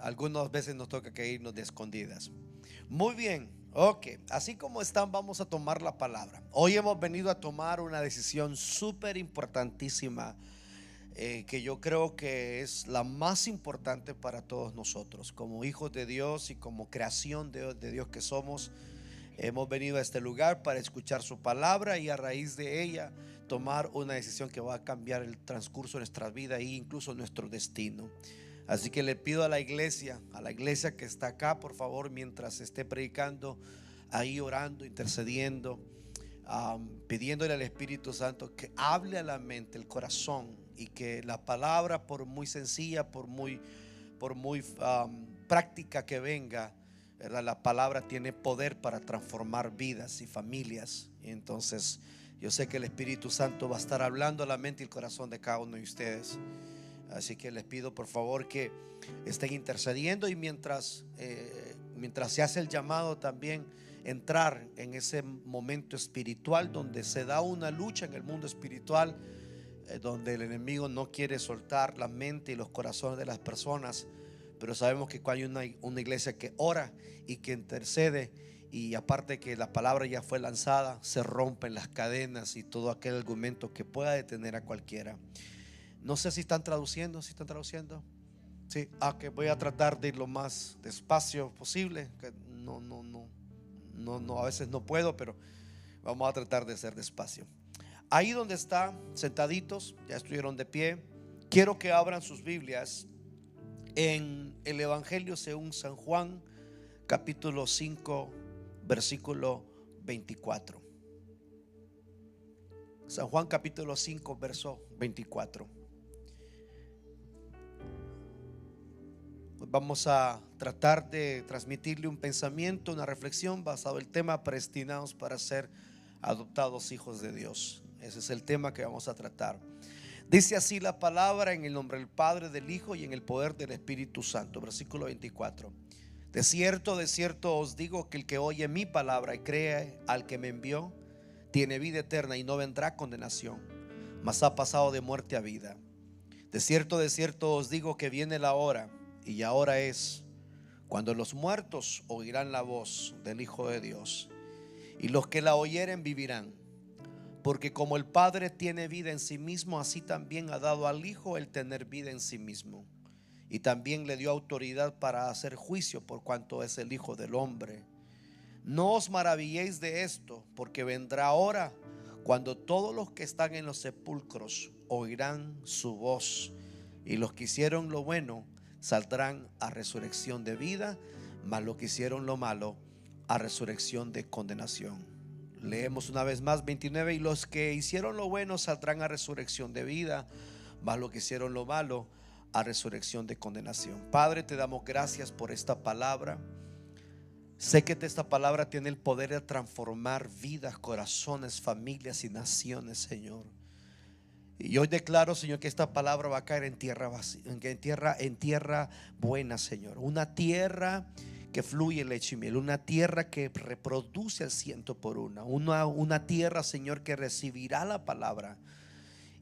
algunas veces nos toca que irnos de escondidas. Muy bien, ok, así como están, vamos a tomar la palabra. Hoy hemos venido a tomar una decisión súper importantísima, que yo creo que es la más importante para todos nosotros, como hijos de Dios y como creación de Dios que somos. Hemos venido a este lugar para escuchar su palabra y a raíz de ella tomar una decisión que va a cambiar el transcurso de nuestra vida e incluso nuestro destino. Así que le pido a la iglesia que está acá, por favor, mientras esté predicando, ahí orando, intercediendo, pidiéndole al Espíritu Santo que hable a la mente, el corazón, y que la palabra, por muy sencilla, por muy práctica que venga, ¿verdad? La palabra tiene poder para transformar vidas y familias. Y entonces yo sé que el Espíritu Santo va a estar hablando a la mente y el corazón de cada uno de ustedes. Así que les pido por favor que estén intercediendo y mientras se hace el llamado también entrar en ese momento espiritual donde se da una lucha en el mundo espiritual, donde el enemigo no quiere soltar la mente y los corazones de las personas. Pero sabemos que cuando hay una iglesia que ora y que intercede, y aparte que la palabra ya fue lanzada, se rompen las cadenas y todo aquel argumento que pueda detener a cualquiera. No sé si están traduciendo, si están traduciendo. Sí, que voy a tratar de ir lo más despacio posible. Que no, a veces no puedo, pero vamos a tratar de ser despacio. Ahí donde están sentaditos, ya estuvieron de pie. Quiero que abran sus Biblias en el Evangelio según San Juan, capítulo 5, versículo 24. San Juan capítulo 5, verso 24. Vamos a tratar de transmitirle un pensamiento, una reflexión basado en el tema predestinados para ser adoptados hijos de Dios. Ese es el tema que vamos a tratar. Dice así la palabra: en el nombre del Padre, del Hijo y en el poder del Espíritu Santo. Versículo 24. De cierto os digo que el que oye mi palabra y cree al que me envió, tiene vida eterna y no vendrá condenación, mas ha pasado de muerte a vida. De cierto os digo que viene la hora, y ahora es, cuando los muertos oirán la voz del Hijo de Dios, y los que la oyeren vivirán. Porque como el Padre tiene vida en sí mismo, así también ha dado al Hijo el tener vida en sí mismo. Y también le dio autoridad para hacer juicio, por cuanto es el Hijo del hombre. No os maravilléis de esto, porque vendrá hora cuando todos los que están en los sepulcros oirán su voz, y los que hicieron lo bueno saldrán a resurrección de vida, mas los que hicieron lo malo a resurrección de condenación. Leemos una vez más 29: y los que hicieron lo bueno saldrán a resurrección de vida, mas los que hicieron lo malo a resurrección de condenación. Padre, te damos gracias por esta palabra. Sé que esta palabra tiene el poder de transformar vidas, corazones, familias y naciones, Señor. Y hoy declaro, Señor, que esta palabra va a caer en tierra vacía, en tierra buena, Señor. Una tierra que fluye leche y miel, una tierra que reproduce al ciento por una tierra, Señor, que recibirá la palabra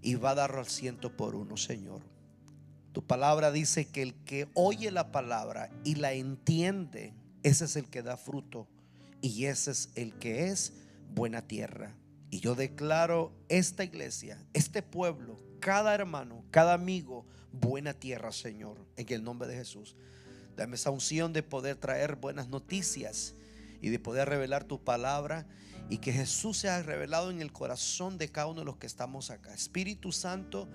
y va a darlo al ciento por uno, Señor. Tu palabra dice que el que oye la palabra y la entiende, ese es el que da fruto, y ese es el que es buena tierra. Y yo declaro esta iglesia, este pueblo, cada hermano, cada amigo, buena tierra, Señor, en el nombre de Jesús. Dame esa unción de poder traer buenas noticias y de poder revelar tu palabra, y que Jesús sea revelado en el corazón de cada uno de los que estamos acá. Espíritu Santo,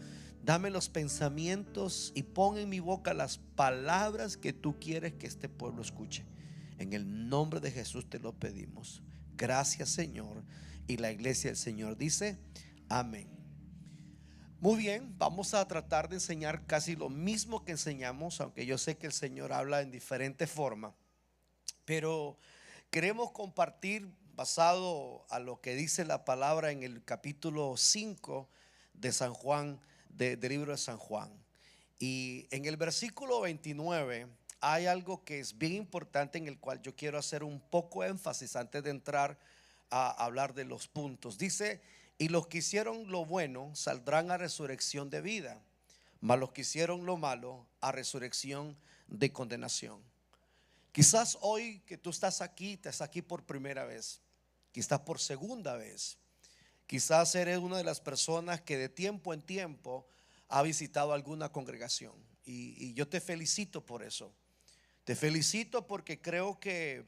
dame los pensamientos y pon en mi boca las palabras que tú quieres que este pueblo escuche. En el nombre de Jesús te lo pedimos. Gracias, Señor. Y la iglesia del Señor dice amén. Muy bien, vamos a tratar de enseñar casi lo mismo que enseñamos, aunque yo sé que el Señor habla en diferente forma, pero queremos compartir basado a lo que dice la palabra en el capítulo 5 de San Juan, del libro de San Juan. Y en el versículo 29 hay algo que es bien importante, en el cual yo quiero hacer un poco énfasis antes de entrar a hablar de los puntos. Dice: y los que hicieron lo bueno saldrán a resurrección de vida, mas los que hicieron lo malo a resurrección de condenación. Quizás hoy que tú estás aquí por primera vez, quizás por segunda vez, quizás eres una de las personas que de tiempo en tiempo ha visitado alguna congregación, y yo te felicito por eso. Te felicito porque creo que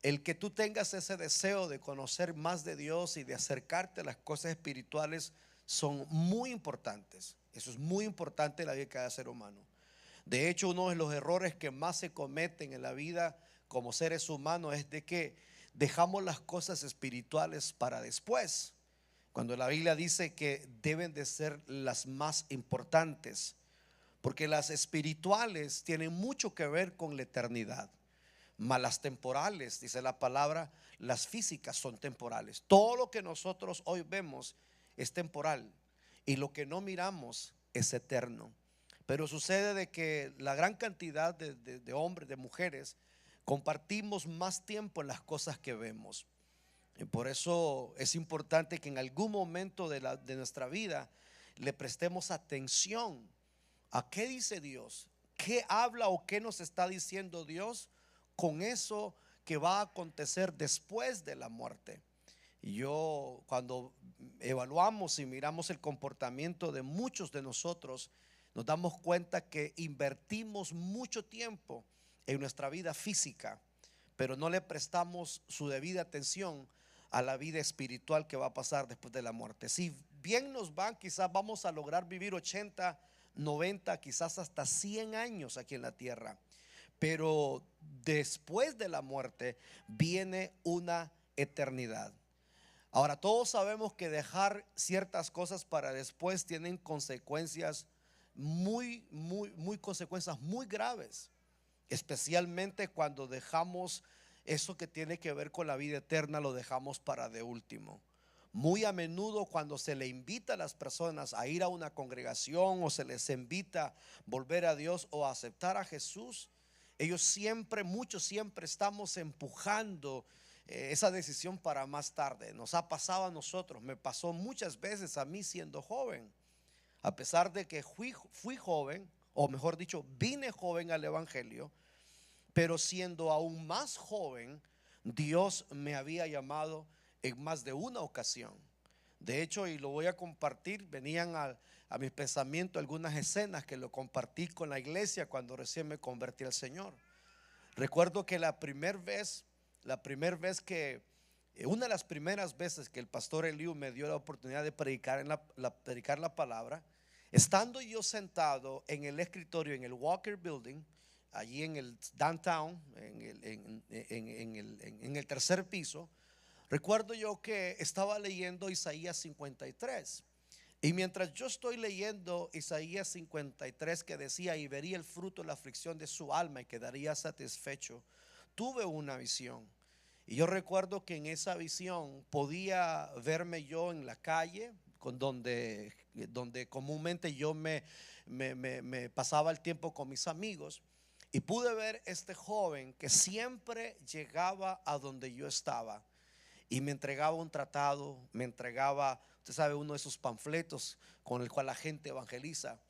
el que tú tengas ese deseo de conocer más de Dios y de acercarte a las cosas espirituales son muy importantes. Eso es muy importante en la vida de cada ser humano. De hecho, uno de los errores que más se cometen en la vida como seres humanos es de que dejamos las cosas espirituales para después, cuando la Biblia dice que deben de ser las más importantes, porque las espirituales tienen mucho que ver con la eternidad. Mas las temporales, dice la palabra, las físicas son temporales. Todo lo que nosotros hoy vemos es temporal, y lo que no miramos es eterno. Pero sucede de que la gran cantidad de hombres, de mujeres, compartimos más tiempo en las cosas que vemos. Y por eso es importante que en algún momento de nuestra vida le prestemos atención a qué dice Dios, qué habla o qué nos está diciendo Dios con eso que va a acontecer después de la muerte. Y yo, cuando evaluamos y miramos el comportamiento de muchos de nosotros, nos damos cuenta que invertimos mucho tiempo en nuestra vida física, pero no le prestamos su debida atención a la vida espiritual que va a pasar después de la muerte. Si bien nos van, quizás vamos a lograr vivir 80, 90, quizás hasta 100 años aquí en la tierra, pero después de la muerte viene una eternidad. Ahora, todos sabemos que dejar ciertas cosas para después tienen consecuencias muy consecuencias muy graves, especialmente cuando dejamos eso que tiene que ver con la vida eterna, lo dejamos para de último. Muy a menudo, cuando se le invita a las personas a ir a una congregación o se les invita a volver a Dios o a aceptar a Jesús, ellos siempre, muchos siempre estamos empujando esa decisión para más tarde. Nos ha pasado a nosotros, me pasó muchas veces a mí siendo joven. A pesar de que fui joven, o mejor dicho, vine joven al Evangelio, pero siendo aún más joven, Dios me había llamado en más de una ocasión. De hecho, y lo voy a compartir, venían a mi pensamiento algunas escenas que lo compartí con la iglesia cuando recién me convertí al Señor. Recuerdo que la primera vez que, una de las primeras veces que el pastor Eliu me dio la oportunidad de predicar, predicar la palabra, estando yo sentado en el escritorio en el Walker Building, allí en el downtown, en el tercer piso, recuerdo yo que estaba leyendo Isaías 53. Y mientras yo estoy leyendo Isaías 53, que decía: y vería el fruto de la aflicción de su alma y quedaría satisfecho, tuve una visión. Y yo recuerdo que en esa visión podía verme yo en la calle, donde comúnmente yo me pasaba el tiempo con mis amigos. Y pude ver este joven que siempre llegaba a donde yo estaba y me entregaba un tratado, me entregaba, usted sabe, uno de esos panfletos con el cual la gente evangeliza.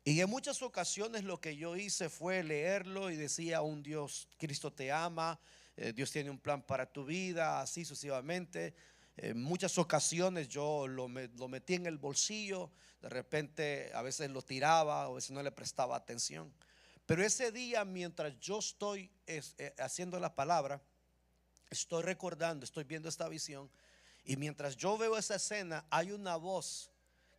Y en muchas ocasiones lo que yo hice fue leerlo y decía: un Dios, Cristo te ama, Dios tiene un plan para tu vida, así sucesivamente. En muchas ocasiones yo lo metí en el bolsillo, de repente a veces lo tiraba, a veces no le prestaba atención. Pero ese día, mientras yo estoy haciendo la palabra, estoy recordando, estoy viendo esta visión, y mientras yo veo esa escena, hay una voz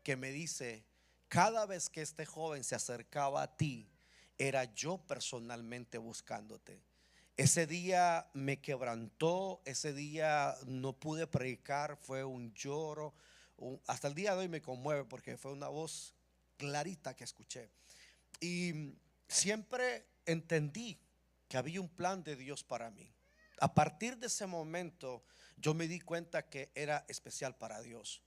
que me dice: cada vez que este joven se acercaba a ti, era yo personalmente buscándote. Ese día me quebrantó, ese día no pude predicar, fue un lloro, hasta el día de hoy me conmueve porque fue una voz clarita que escuché. Y siempre entendí que había un plan de Dios para mí. A partir de ese momento yo me di cuenta que era especial para Dios,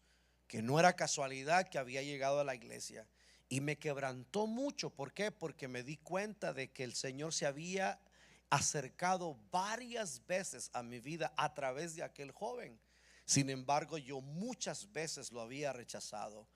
que no era casualidad que había llegado a la iglesia. Y me quebrantó mucho. ¿Por qué? Porque me di cuenta de que el Señor se había acercado varias veces a mi vida a través de aquel joven. Sin embargo, yo muchas veces lo había rechazado.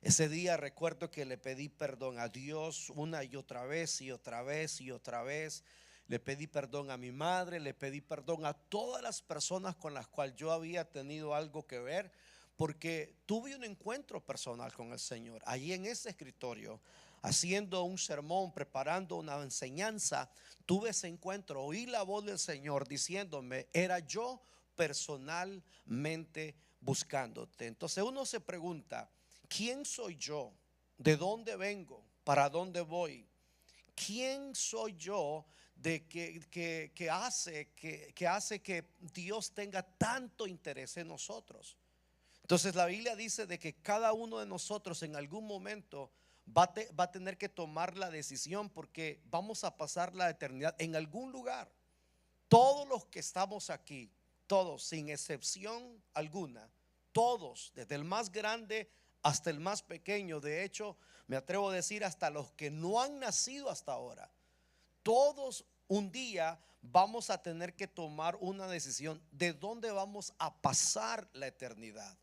Ese día recuerdo que le pedí perdón a Dios una y otra vez y otra vez y otra vez. Le pedí perdón a mi madre, le pedí perdón a todas las personas con las cuales yo había tenido algo que ver, porque tuve un encuentro personal con el Señor. Allí en ese escritorio, haciendo un sermón, preparando una enseñanza, tuve ese encuentro. Oí la voz del Señor diciéndome, era yo personalmente buscándote. Entonces uno se pregunta, ¿quién soy yo? ¿De dónde vengo? ¿Para dónde voy? ¿Quién soy yo de que hace que Dios tenga tanto interés en nosotros? Entonces la Biblia dice de que cada uno de nosotros en algún momento va a tener que tomar la decisión, porque vamos a pasar la eternidad en algún lugar. Todos los que estamos aquí, todos sin excepción alguna, todos, desde el más grande hasta el más pequeño, de hecho me atrevo a decir hasta los que no han nacido hasta ahora, todos un día vamos a tener que tomar una decisión de dónde vamos a pasar la eternidad.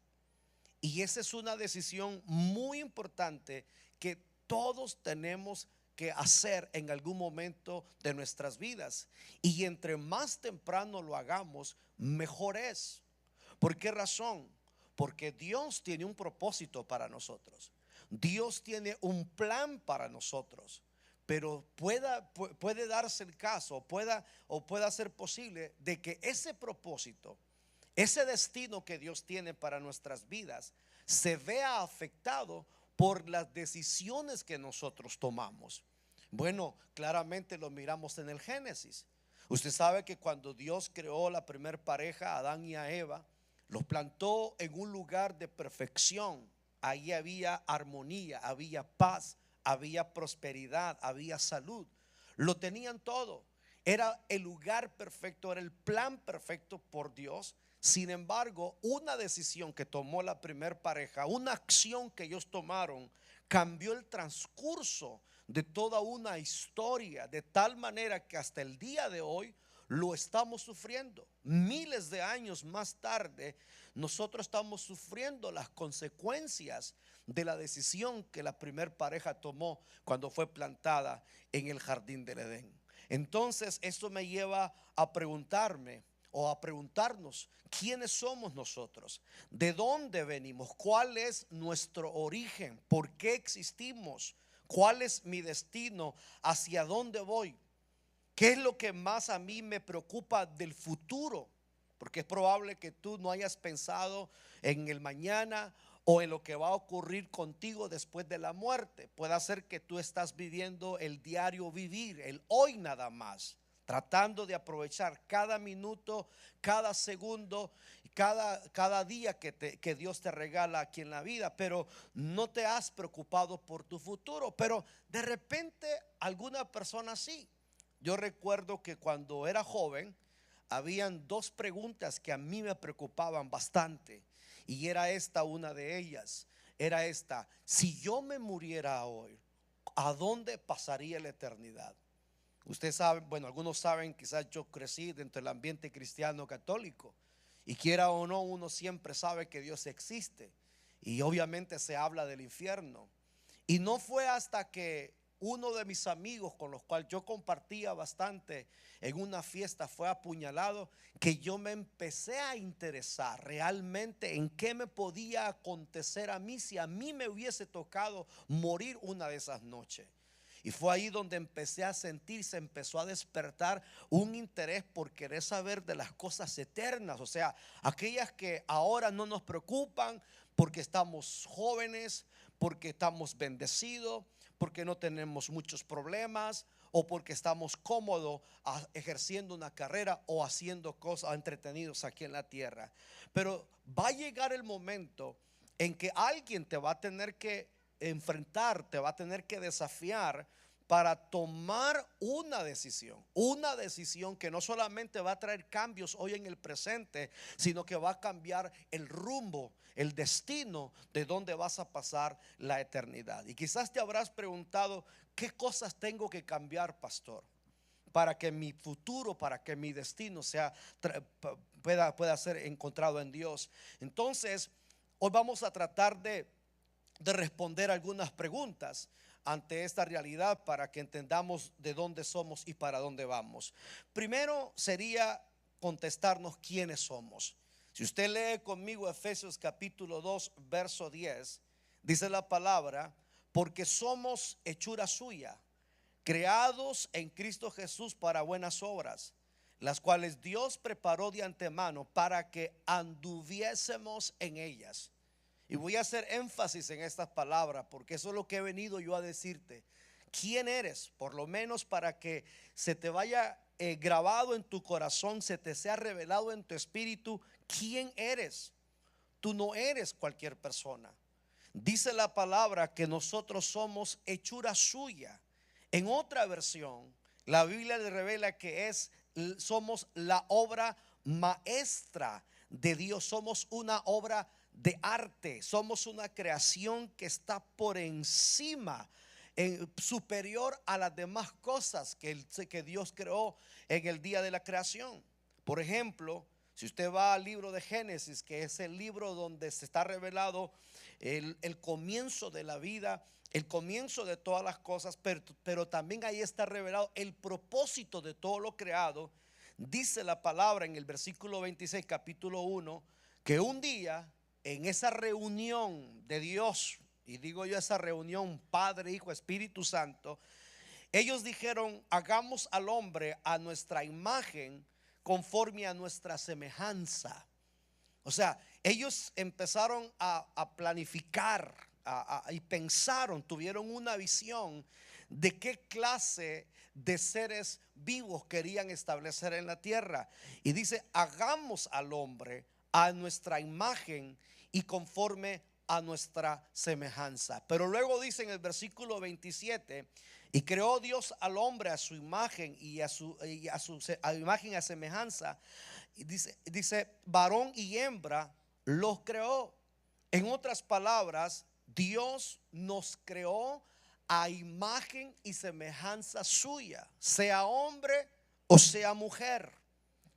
Y esa es una decisión muy importante que todos tenemos que hacer en algún momento de nuestras vidas. Y entre más temprano lo hagamos, mejor es. ¿Por qué razón? Porque Dios tiene un propósito para nosotros. Dios tiene un plan para nosotros. Pero puede darse el caso, pueda ser posible de que ese propósito, ese destino que Dios tiene para nuestras vidas, se vea afectado por las decisiones que nosotros tomamos. Bueno, claramente lo miramos en el Génesis. Usted sabe que cuando Dios creó la primer pareja, a Adán y a Eva, los plantó en un lugar de perfección. Ahí había armonía, había paz, había prosperidad, había salud. Lo tenían todo. Era el lugar perfecto, era el plan perfecto por Dios. Sin embargo, una decisión que tomó la primer pareja, una acción que ellos tomaron, cambió el transcurso de toda una historia, de tal manera que hasta el día de hoy lo estamos sufriendo. Miles de años más tarde, nosotros estamos sufriendo las consecuencias de la decisión que la primer pareja tomó cuando fue plantada en el jardín del Edén. Entonces esto me lleva a preguntarme o a preguntarnos, ¿quiénes somos nosotros? ¿De dónde venimos? ¿Cuál es nuestro origen? ¿Por qué existimos? ¿Cuál es mi destino? ¿Hacia dónde voy? ¿Qué es lo que más a mí me preocupa del futuro? Porque es probable que tú no hayas pensado en el mañana o en lo que va a ocurrir contigo después de la muerte. Puede ser que tú estás viviendo el diario vivir, el hoy nada más, tratando de aprovechar cada minuto, cada segundo, cada día que Dios te regala aquí en la vida, pero no te has preocupado por tu futuro. Pero de repente alguna persona sí. Yo recuerdo que cuando era joven habían dos preguntas que a mí me preocupaban bastante, y era esta una de ellas. Era esta: si yo me muriera hoy, ¿a dónde pasaría la eternidad? Usted sabe, bueno, algunos saben, quizás yo crecí dentro del ambiente cristiano católico, y quiera o no, uno siempre sabe que Dios existe, y obviamente se habla del infierno. Y no fue hasta que uno de mis amigos con los cuales yo compartía bastante en una fiesta fue apuñalado, que yo me empecé a interesar realmente en qué me podía acontecer a mí si a mí me hubiese tocado morir una de esas noches. Y fue ahí donde empecé a sentir, se empezó a despertar un interés por querer saber de las cosas eternas, o sea, aquellas que ahora no nos preocupan porque estamos jóvenes, porque estamos bendecidos, porque no tenemos muchos problemas, o porque estamos cómodos ejerciendo una carrera o haciendo cosas entretenidos aquí en la tierra. Pero va a llegar el momento en que alguien te va a tener que enfrentar, te va a tener que desafiar para tomar una decisión que no solamente va a traer cambios hoy en el presente, sino que va a cambiar el rumbo, el destino de donde vas a pasar la eternidad. Y quizás te habrás preguntado, ¿qué cosas tengo que cambiar, pastor, para que mi futuro, para que mi destino pueda ser encontrado en Dios? Entonces, hoy vamos a tratar de de responder algunas preguntas ante esta realidad para que entendamos de dónde somos y para dónde vamos. Primero sería contestarnos quiénes somos. Si usted lee conmigo Efesios capítulo 2 verso 10, dice la palabra: porque somos hechura suya, creados en Cristo Jesús para buenas obras, las cuales Dios preparó de antemano para que anduviésemos en ellas. Y voy a hacer énfasis en estas palabras porque eso es lo que he venido yo a decirte. ¿Quién eres? Por lo menos para que se te vaya grabado en tu corazón, se te sea revelado en tu espíritu. ¿Quién eres? Tú no eres cualquier persona. Dice la palabra que nosotros somos hechura suya. En otra versión, la Biblia le revela que somos la obra maestra de Dios. Somos una obra de arte. Somos una creación que está por encima, superior a las demás cosas que Dios creó en el día de la creación. Por ejemplo, si usted va al libro de Génesis, que es el libro donde se está revelado el comienzo de la vida, el comienzo de todas las cosas, pero también ahí está revelado el propósito de todo lo creado. Dice la palabra en el versículo 26, capítulo 1, que un día en esa reunión de Dios, y digo yo esa reunión Padre, Hijo, Espíritu Santo, ellos dijeron: hagamos al hombre a nuestra imagen, conforme a nuestra semejanza. O sea, ellos empezaron a planificar y pensaron, tuvieron una visión de qué clase de seres vivos querían establecer en la tierra. Y dice: hagamos al hombre a nuestra imagen y conforme a nuestra semejanza. Pero luego dice en el versículo 27: y creó Dios al hombre a su imagen y a imagen y a semejanza. Y dice varón y hembra los creó. En otras palabras, Dios nos creó a imagen y semejanza suya, sea hombre o sea mujer,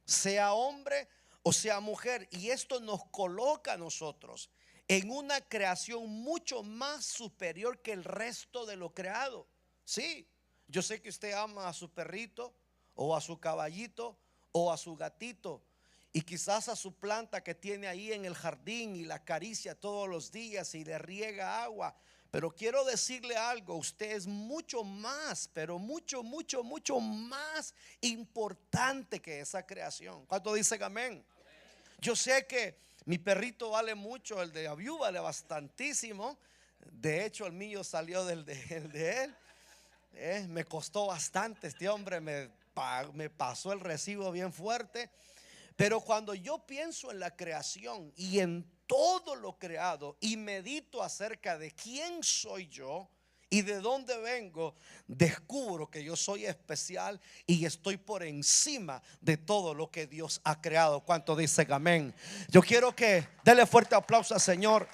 sea hombre o sea mujer. Y esto nos coloca a nosotros en una creación mucho más superior que el resto de lo creado. Sí, yo sé que usted ama a su perrito o a su caballito o a su gatito, y quizás a su planta que tiene ahí en el jardín y la acaricia todos los días y le riega agua. Pero quiero decirle algo: usted es mucho más, pero mucho, mucho, mucho más importante que esa creación. ¿Cuánto dicen amén? Yo sé que mi perrito vale mucho, el de Abiú vale bastantísimo. De hecho, el mío salió el de él. Me costó bastante. Este hombre me pasó el recibo bien fuerte. Pero cuando yo pienso en la creación y en todo lo creado y medito acerca de quién soy yo y de dónde vengo, descubro que yo soy especial y estoy por encima de todo lo que Dios ha creado. ¿Cuánto dicen amén? Yo quiero que dele fuerte aplauso al Señor.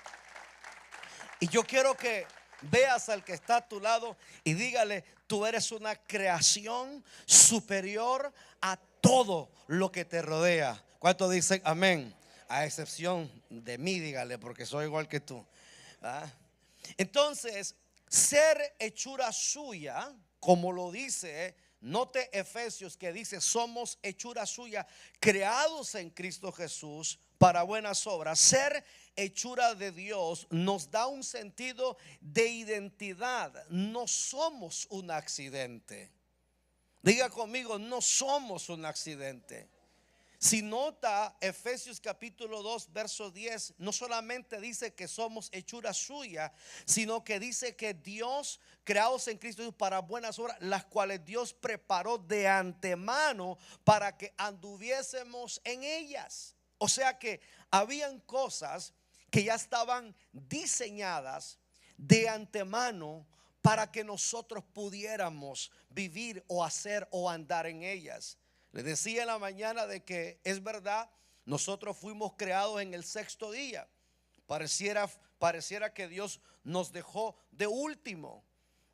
Y yo quiero que veas al que está a tu lado y dígale: tú eres una creación superior a todo lo que te rodea. ¿Cuántos dicen amén? A excepción de mí, dígale, porque soy igual que tú. Entonces, ser hechura suya, como lo dice, note Efesios que dice: somos hechura suya, creados en Cristo Jesús para buenas obras. Ser hechura de Dios nos da un sentido de identidad. No somos un accidente. Diga conmigo: no somos un accidente. Si nota Efesios capítulo 2 verso 10, no solamente dice que somos hechura suya, sino que dice que Dios, creados en Cristo para buenas obras, las cuales Dios preparó de antemano para que anduviésemos en ellas. O sea que habían cosas que ya estaban diseñadas de antemano para que nosotros pudiéramos vivir o hacer o andar en ellas. Les decía en la mañana de que es verdad, nosotros fuimos creados en el sexto día. Pareciera que Dios nos dejó de último.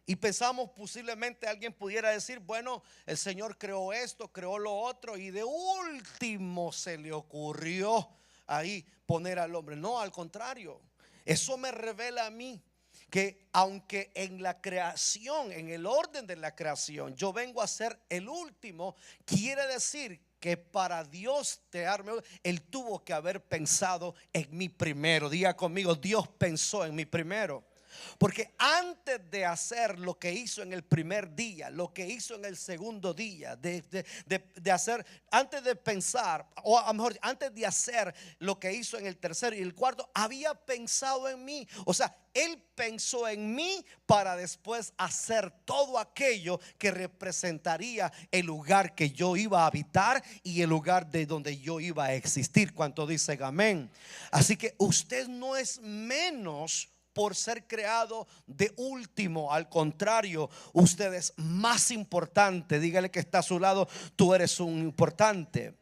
Y pensamos, posiblemente alguien pudiera decir: bueno, el Señor creó esto, creó lo otro, y de último se le ocurrió ahí poner al hombre. No, al contrario, eso me revela a mí que aunque en la creación, en el orden de la creación, yo vengo a ser el último, quiere decir que para Dios crearme, Él tuvo que haber pensado en mí primero. Diga conmigo, Dios pensó en mí primero. Porque antes de hacer lo que hizo en el primer día, lo que hizo en el segundo día, de hacer, antes de pensar, o a lo mejor antes de hacer lo que hizo en el tercero y el cuarto, había pensado en mí. O sea, Él pensó en mí para después hacer todo aquello que representaría el lugar que yo iba a habitar y el lugar de donde yo iba a existir. ¿Cuánto dicen amén? Así que usted no es menos por ser creado de último. Al contrario, usted es más importante. Dígale que está a su lado, tú eres un importante.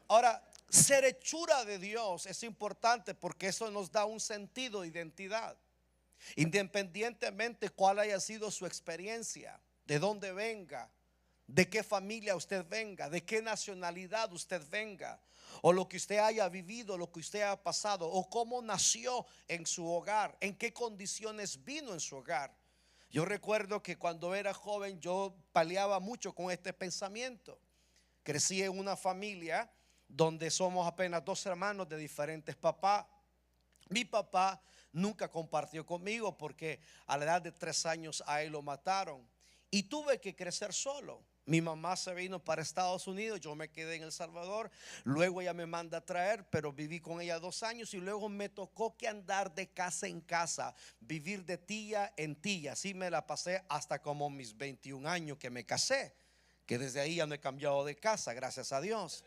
Ahora, ser hechura de Dios es importante porque eso nos da un sentido de identidad. Independientemente cuál haya sido su experiencia, de dónde venga, de qué familia usted venga, de qué nacionalidad usted venga, o lo que usted haya vivido, lo que usted haya pasado, o cómo nació en su hogar, en qué condiciones vino en su hogar. Yo recuerdo que cuando era joven yo peleaba mucho con este pensamiento. Crecí en una familia donde somos apenas dos hermanos de diferentes papás. Mi papá nunca compartió conmigo porque a la edad de 3 años a él lo mataron y tuve que crecer solo. Mi mamá se vino para Estados Unidos, yo me quedé en El Salvador. Luego ella me manda a traer, pero viví con ella 2 años y luego me tocó que andar de casa en casa, vivir de tía en tía. Así me la pasé hasta como mis 21 años que me casé, que desde ahí ya no he cambiado de casa, gracias a Dios,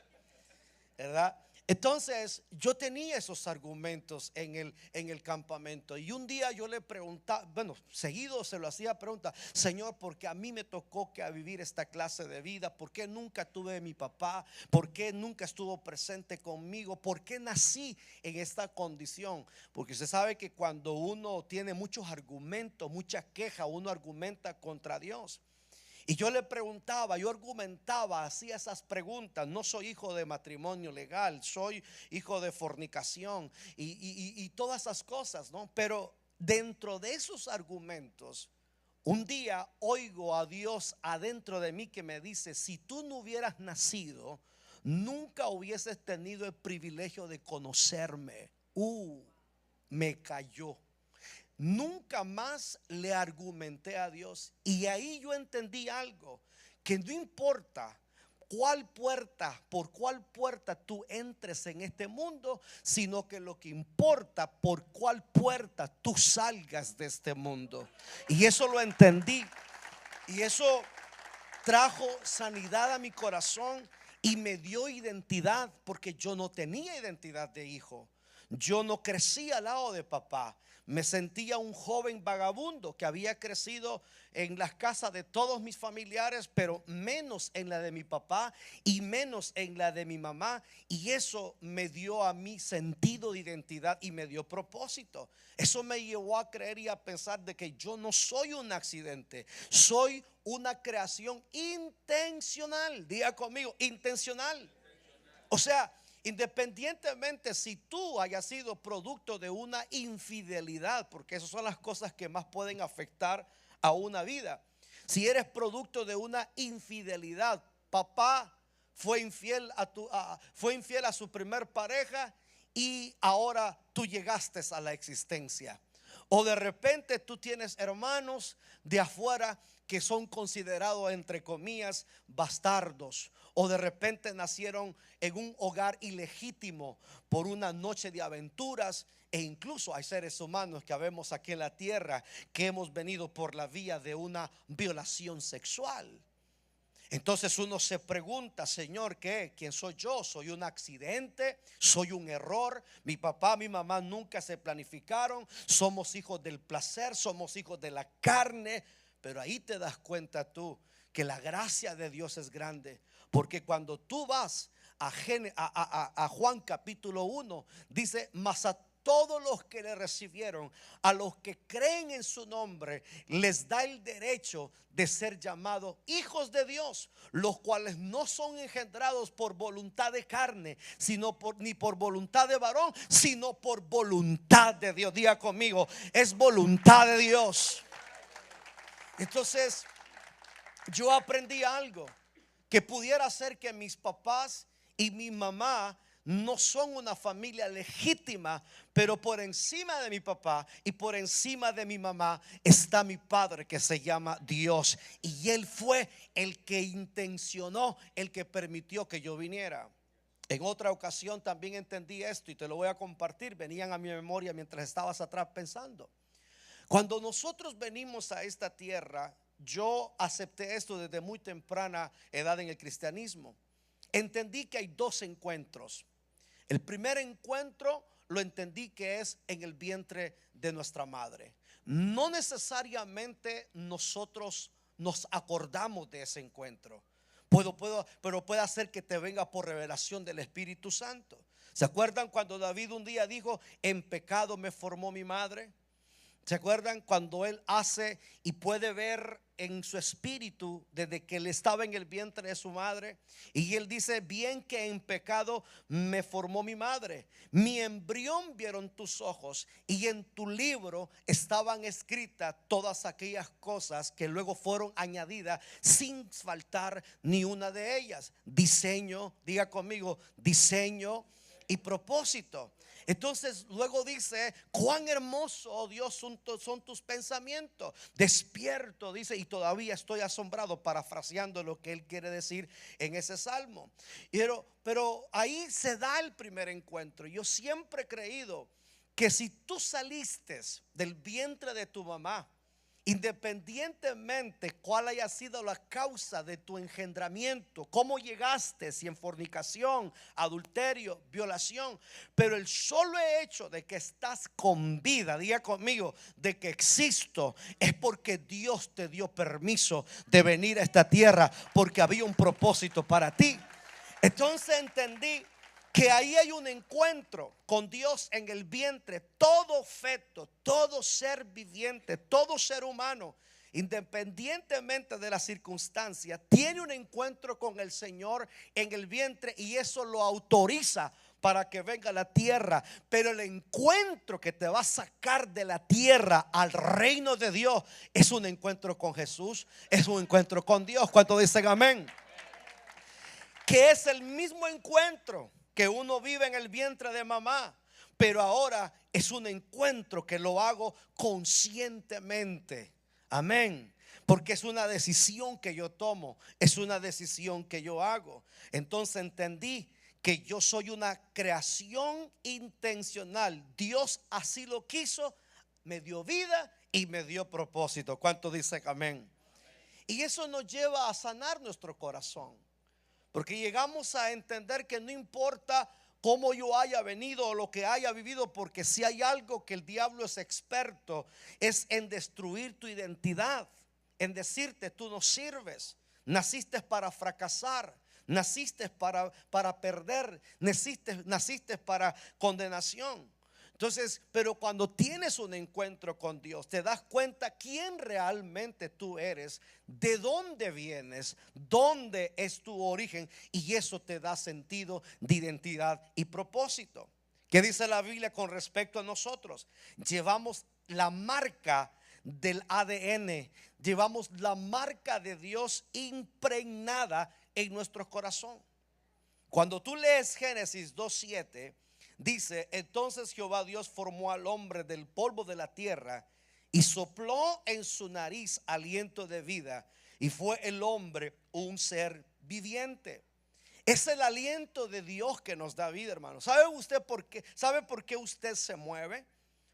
¿verdad? Entonces yo tenía esos argumentos en el campamento. Y un día yo le preguntaba, bueno, seguido se lo hacía pregunta: Señor, ¿por qué a mí me tocó que a vivir esta clase de vida? ¿Por qué nunca tuve a mi papá? ¿Por qué nunca estuvo presente conmigo? ¿Por qué nací en esta condición? Porque usted sabe que cuando uno tiene muchos argumentos, mucha queja, uno argumenta contra Dios. Y yo le preguntaba, yo argumentaba, hacía esas preguntas. No soy hijo de matrimonio legal, soy hijo de fornicación y todas esas cosas, ¿no? Pero dentro de esos argumentos, un día oigo a Dios adentro de mí que me dice: si tú no hubieras nacido, nunca hubieses tenido el privilegio de conocerme. Me cayó. Nunca más le argumenté a Dios. Y ahí yo entendí algo: que no importa por cuál puerta tú entres en este mundo, sino que lo que importa por cuál puerta tú salgas de este mundo. Y eso lo entendí. Y eso trajo sanidad a mi corazón y me dio identidad, porque yo no tenía identidad de hijo. Yo no crecí al lado de papá. Me sentía un joven vagabundo que había crecido en las casas de todos mis familiares, pero menos en la de mi papá y menos en la de mi mamá. Y eso me dio a mí sentido de identidad y me dio propósito. Eso me llevó a creer y a pensar de que yo no soy un accidente, soy una creación intencional. Diga conmigo, intencional. O sea, independientemente si tú hayas sido producto de una infidelidad, porque esas son las cosas que más pueden afectar a una vida. Si eres producto de una infidelidad, papá fue infiel a su primer pareja y ahora tú llegaste a la existencia. O de repente tú tienes hermanos de afuera que son considerados, entre comillas, bastardos. O de repente nacieron en un hogar ilegítimo por una noche de aventuras. E incluso hay seres humanos que habemos aquí en la tierra que hemos venido por la vía de una violación sexual. Entonces uno se pregunta: Señor, ¿qué? ¿Quién soy yo? ¿Soy un accidente? ¿Soy un error? Mi papá, mi mamá nunca se planificaron. Somos hijos del placer, somos hijos de la carne. Pero ahí te das cuenta tú que la gracia de Dios es grande. Porque cuando tú vas a Juan capítulo 1, dice: mas a todos los que le recibieron, a los que creen en su nombre, les da el derecho de ser llamados hijos de Dios, los cuales no son engendrados por voluntad de carne, ni por voluntad de varón, sino por voluntad de Dios. Diga conmigo, es voluntad de Dios. Entonces, yo aprendí algo, que pudiera ser que mis papás y mi mamá no son una familia legítima, pero por encima de mi papá y por encima de mi mamá está mi padre, que se llama Dios, y Él fue el que intencionó, el que permitió que yo viniera. En otra ocasión también entendí esto y te lo voy a compartir. Venían a mi memoria mientras estabas atrás pensando. Cuando nosotros venimos a esta tierra, yo acepté esto desde muy temprana edad en el cristianismo. Entendí que hay dos encuentros. El primer encuentro lo entendí que es en el vientre de nuestra madre. No necesariamente nosotros nos acordamos de ese encuentro, pero puede hacer que te venga por revelación del Espíritu Santo. ¿Se acuerdan cuando David un día dijo: en pecado me formó mi madre? ¿Se acuerdan cuando él hace y puede ver en su espíritu desde que él estaba en el vientre de su madre? Y él dice: bien que en pecado me formó mi madre, mi embrión vieron tus ojos, y en tu libro estaban escritas todas aquellas cosas que luego fueron añadidas sin faltar ni una de ellas. Diseño, diga conmigo, diseño y propósito. Entonces luego dice: cuán hermoso, oh Dios, son tus pensamientos. Despierto, dice, y todavía estoy asombrado, parafraseando lo que él quiere decir en ese salmo. Pero ahí se da el primer encuentro. Yo siempre he creído que si tú saliste del vientre de tu mamá, independientemente cuál haya sido la causa de tu engendramiento, cómo llegaste, si en fornicación, adulterio, violación, pero el solo hecho de que estás con vida, diga conmigo, de que existo, es porque Dios te dio permiso de venir a esta tierra, porque había un propósito para ti. Entonces entendí que ahí hay un encuentro con Dios en el vientre. Todo feto, todo ser viviente, todo ser humano, independientemente de la circunstancia, tiene un encuentro con el Señor en el vientre, y eso lo autoriza para que venga a la tierra. Pero el encuentro que te va a sacar de la tierra al reino de Dios es un encuentro con Jesús, es un encuentro con Dios. ¿Cuántos dicen amén? Que es el mismo encuentro que uno vive en el vientre de mamá, pero ahora es un encuentro que lo hago conscientemente. Amén. Porque es una decisión que yo tomo, es una decisión que yo hago. Entonces entendí que yo soy una creación intencional. Dios así lo quiso, me dio vida y me dio propósito. ¿Cuánto dicen amén? Y eso nos lleva a sanar nuestro corazón, porque llegamos a entender que no importa cómo yo haya venido o lo que haya vivido, porque si hay algo que el diablo es experto, es en destruir tu identidad, en decirte: tú no sirves, naciste para fracasar, naciste para perder, naciste para condenación. Entonces, pero cuando tienes un encuentro con Dios, te das cuenta quién realmente tú eres, de dónde vienes, dónde es tu origen, y eso te da sentido de identidad y propósito. ¿Qué dice la Biblia con respecto a nosotros? Llevamos la marca del ADN, llevamos la marca de Dios impregnada en nuestro corazón. Cuando tú lees Génesis 2:7, dice: entonces Jehová Dios formó al hombre del polvo de la tierra y sopló en su nariz aliento de vida, y fue el hombre un ser viviente. Es el aliento de Dios que nos da vida, hermano. ¿Sabe usted por qué? ¿Sabe por qué usted se mueve?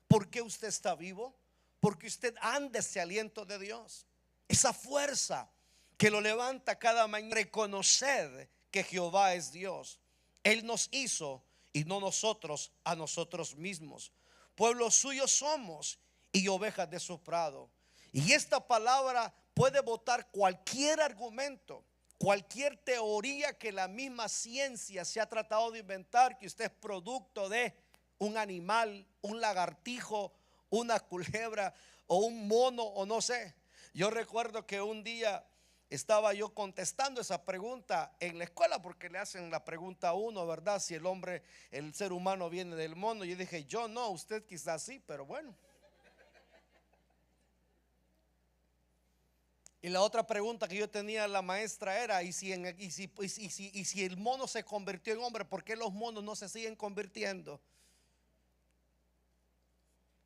¿Por qué usted está vivo? Porque usted anda ese aliento de Dios, esa fuerza que lo levanta cada mañana. Reconocer que Jehová es Dios. Él nos hizo y no nosotros a nosotros mismos. Pueblo suyo somos y ovejas de su prado. Y esta palabra puede botar cualquier argumento, cualquier teoría que la misma ciencia se ha tratado de inventar, que usted es producto de un animal, un lagartijo, una culebra o un mono o no sé. Yo recuerdo que un día estaba yo contestando esa pregunta en la escuela, porque le hacen la pregunta a uno, ¿verdad? Si el hombre, el ser humano viene del mono. Yo dije, yo no, usted quizás sí, pero bueno. Y la otra pregunta que yo tenía a la maestra era, ¿y si el mono se convirtió en hombre, por qué los monos no se siguen convirtiendo?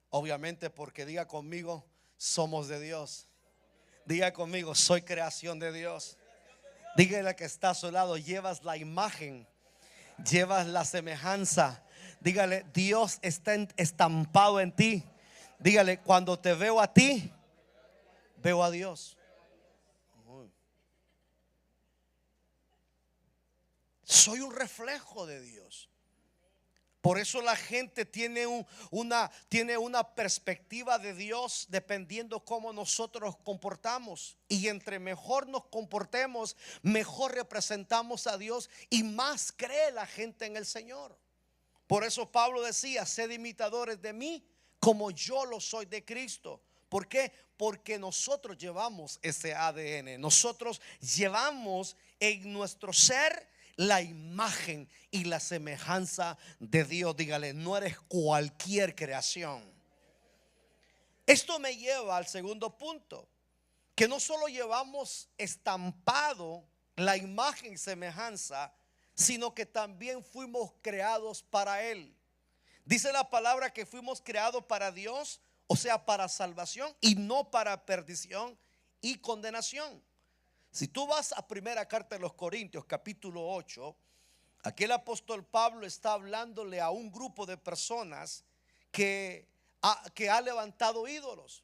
Obviamente porque, diga conmigo, somos de Dios. Diga conmigo, soy creación de Dios. Dígale que está a su lado, llevas la imagen, llevas la semejanza. Dígale, Dios está estampado en ti. Dígale, cuando te veo a ti, veo a Dios. Soy un reflejo de Dios. Por eso la gente tiene una perspectiva de Dios dependiendo cómo nosotros nos comportamos. Y entre mejor nos comportemos, mejor representamos a Dios y más cree la gente en el Señor. Por eso Pablo decía, sed imitadores de mí como yo lo soy de Cristo. ¿Por qué? Porque nosotros llevamos ese ADN. Nosotros llevamos en nuestro ser la imagen y la semejanza de Dios. Dígale, no eres cualquier creación. Esto me lleva al segundo punto, que no solo llevamos estampado la imagen y semejanza, sino que también fuimos creados para Él. Dice la palabra que fuimos creados para Dios, o sea, para salvación y no para perdición y condenación. Si tú vas a primera carta de los Corintios, capítulo 8, aquí el apóstol Pablo está hablándole a un grupo de personas que ha levantado ídolos.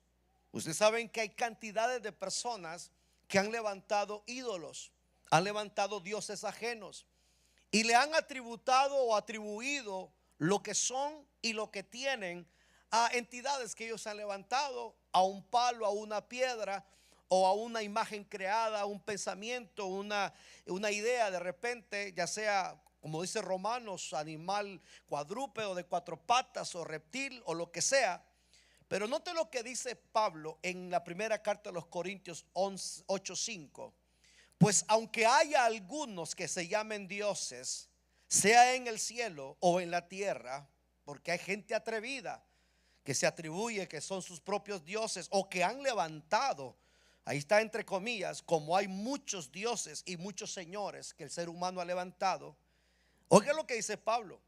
Ustedes saben que hay cantidades de personas que han levantado ídolos, han levantado dioses ajenos y le han atributado o atribuido lo que son y lo que tienen a entidades que ellos han levantado, a un palo, a una piedra o a una imagen creada, a un pensamiento, una idea de repente, ya sea, como dice Romanos, animal cuadrúpedo de cuatro patas o reptil o lo que sea. Pero note lo que dice Pablo en la primera carta de los Corintios 8:5. Pues aunque haya algunos que se llamen dioses, sea en el cielo o en la tierra, porque hay gente atrevida que se atribuye que son sus propios dioses o que han levantado, ahí está entre comillas, como hay muchos dioses y muchos señores que el ser humano ha levantado. Oiga lo que dice Pablo: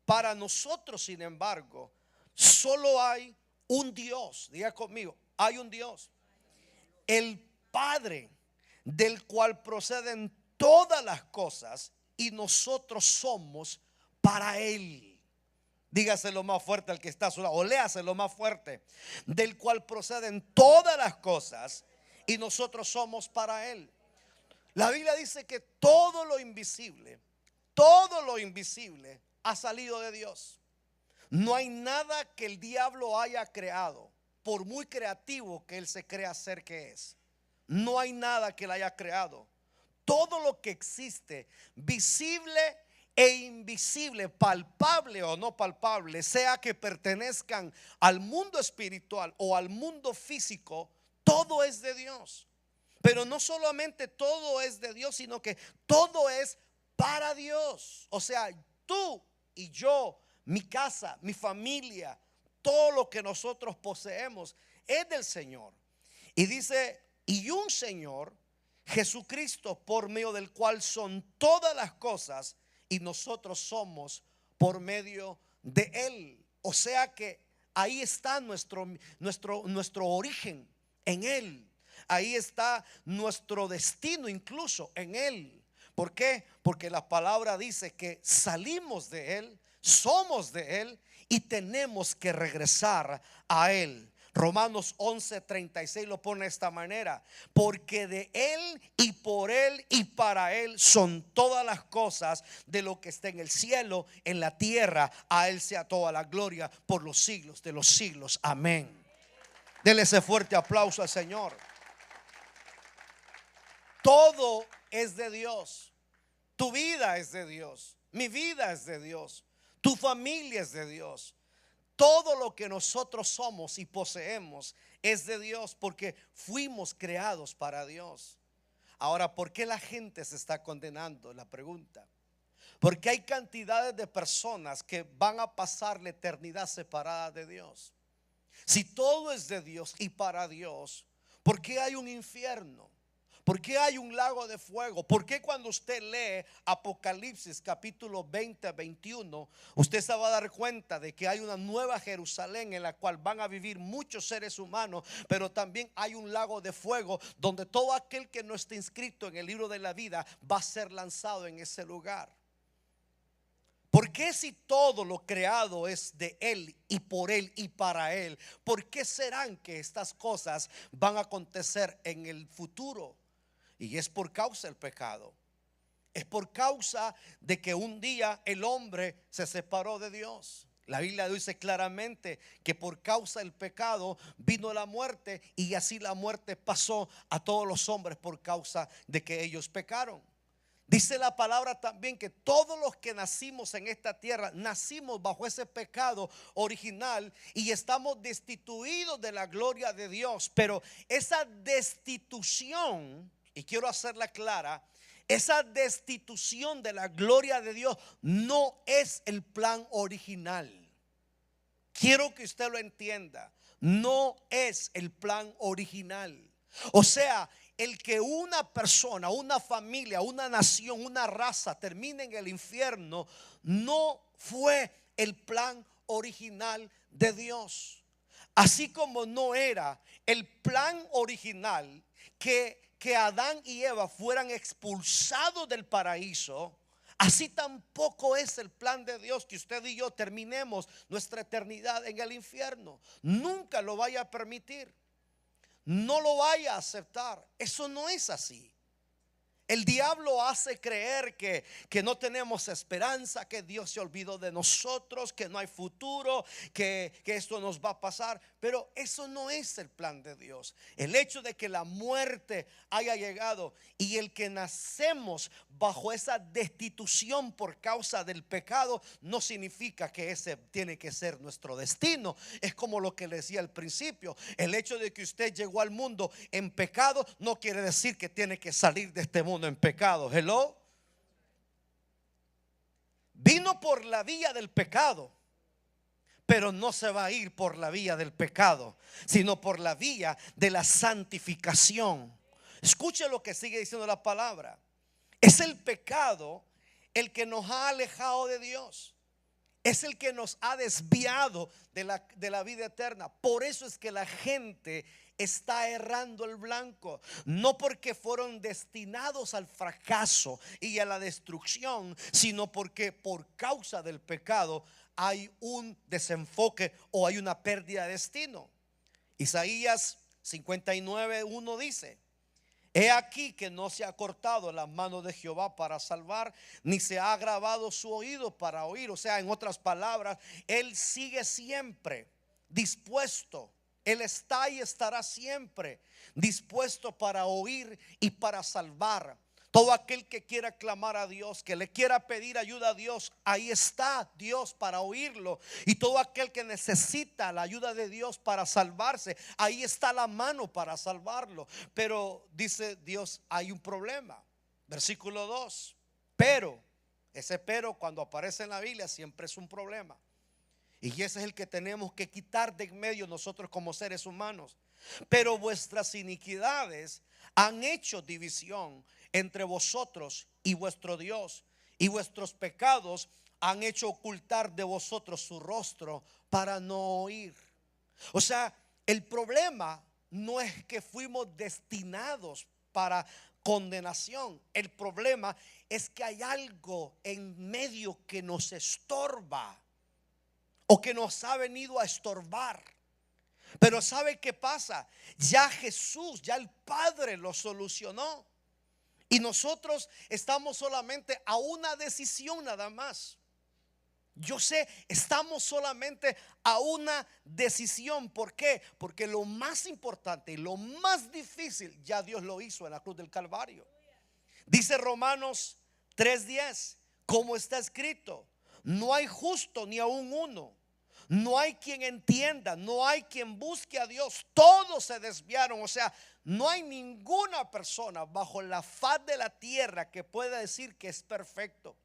para nosotros, sin embargo, solo hay un Dios. Diga conmigo, hay un Dios, el Padre, del cual proceden todas las cosas, y nosotros somos para Él. Dígaselo más fuerte al que está a su lado, o léaselo más fuerte: del cual proceden todas las cosas y nosotros somos para Él. La Biblia dice que todo lo invisible ha salido de Dios. No hay nada que el diablo haya creado, por muy creativo que él se crea ser que es. No hay nada que él haya creado. Todo lo que existe, visible e invisible, palpable o no palpable, sea que pertenezcan al mundo espiritual o al mundo físico, todo es de Dios. Pero no solamente todo es de Dios, sino que todo es para Dios. O sea, tú y yo, mi casa, mi familia, todo lo que nosotros poseemos es del Señor. Y dice, y un Señor, Jesucristo, por medio del cual son todas las cosas, y nosotros somos por medio de Él. O sea que ahí está nuestro origen, en Él. Ahí está nuestro destino, incluso en Él. ¿Por qué? Porque la palabra dice que salimos de Él, somos de Él y tenemos que regresar a Él. Romanos 11:36 lo pone de esta manera: porque de Él y por Él y para Él son todas las cosas, de lo que está en el cielo, en la tierra. A Él sea toda la gloria por los siglos de los siglos. Amén. Dele ese fuerte aplauso al Señor. Todo es de Dios. Tu vida es de Dios. Mi vida es de Dios. Tu familia es de Dios. Todo lo que nosotros somos y poseemos es de Dios, porque fuimos creados para Dios. Ahora, ¿por qué la gente se está condenando? La pregunta. Porque hay cantidades de personas que van a pasar la eternidad separada de Dios. Si todo es de Dios y para Dios, ¿por qué hay un infierno? ¿Por qué hay un lago de fuego? ¿Por qué cuando usted lee Apocalipsis capítulo 20, 21, usted se va a dar cuenta de que hay una nueva Jerusalén en la cual van a vivir muchos seres humanos, pero también hay un lago de fuego donde todo aquel que no esté inscrito en el libro de la vida va a ser lanzado en ese lugar? ¿Por qué, si todo lo creado es de Él y por Él y para Él, por qué serán que estas cosas van a acontecer en el futuro? Y es por causa del pecado. Es por causa de que un día el hombre se separó de Dios. La Biblia dice claramente que por causa del pecado vino la muerte, y así la muerte pasó a todos los hombres por causa de que ellos pecaron. Dice la palabra también que todos los que nacimos en esta tierra nacimos bajo ese pecado original y estamos destituidos de la gloria de Dios. Pero esa destitución, y quiero hacerla clara, esa destitución de la gloria de Dios no es el plan original. Quiero que usted lo entienda. No es el plan original. O sea, el que una persona, una familia, una nación, una raza termine en el infierno no fue el plan original de Dios. Así como no era el plan original que Adán y Eva fueran expulsados del paraíso, así tampoco es el plan de Dios que usted y yo terminemos nuestra eternidad en el infierno. Nunca lo vaya a permitir. No lo vaya a aceptar. Eso no es así. El diablo hace creer que no tenemos esperanza, que Dios se olvidó de nosotros, que no hay futuro, que esto nos va a pasar. Pero eso no es el plan de Dios. El hecho de que la muerte haya llegado y el que nacemos bajo esa destitución por causa del pecado no significa que ese tiene que ser nuestro destino. Es como lo que le decía al principio. El hecho de que usted llegó al mundo en pecado no quiere decir que tiene que salir de este mundo en pecado. Hello. Vino por la vía del pecado, pero no se va a ir por la vía del pecado, sino por la vía de la santificación. Escuche lo que sigue diciendo la palabra. Es el pecado el que nos ha alejado de Dios. Es el que nos ha desviado de la vida eterna. Por eso es que la gente está errando el blanco. No porque fueron destinados al fracaso y a la destrucción, sino porque por causa del pecado hay un desenfoque o hay una pérdida de destino. Isaías 59:1 dice: He aquí que no se ha cortado la mano de Jehová para salvar, ni se ha agravado su oído para oír. O sea, en otras palabras, Él sigue siempre dispuesto. Él está y estará siempre dispuesto para oír y para salvar. Todo aquel que quiera clamar a Dios, que le quiera pedir ayuda a Dios, ahí está Dios para oírlo. Y todo aquel que necesita la ayuda de Dios para salvarse, ahí está la mano para salvarlo. Pero dice Dios, hay un problema. Versículo 2. Pero, ese pero cuando aparece en la Biblia siempre es un problema. Y ese es el que tenemos que quitar de en medio nosotros como seres humanos. Pero vuestras iniquidades han hecho división entre vosotros y vuestro Dios, y vuestros pecados han hecho ocultar de vosotros su rostro para no oír. O sea, el problema no es que fuimos destinados para condenación. El problema es que hay algo en medio que nos estorba o que nos ha venido a estorbar. Pero ¿sabe qué pasa? Ya Jesús, ya el Padre lo solucionó. Y nosotros estamos solamente a una decisión nada más. Yo sé, estamos solamente a una decisión. ¿Por qué? Porque lo más importante y lo más difícil ya Dios lo hizo en la cruz del Calvario. Dice Romanos 3:10, como está escrito: no hay justo ni aún uno. No hay quien entienda, no hay quien busque a Dios. Todos se desviaron. O sea, no hay ninguna persona bajo la faz de la tierra que pueda decir que es perfecto.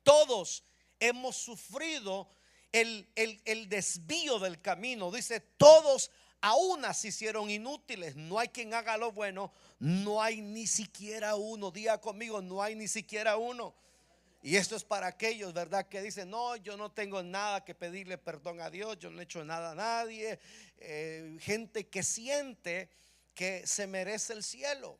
Todos hemos sufrido el desvío del camino. Dice, todos a una se hicieron inútiles. No hay quien haga lo bueno. No hay ni siquiera uno. Diga conmigo, no hay ni siquiera uno. Y esto es para aquellos, ¿verdad?, que dicen, no, yo no tengo nada que pedirle perdón a Dios, yo no he hecho nada a nadie. Gente que siente que se merece el cielo.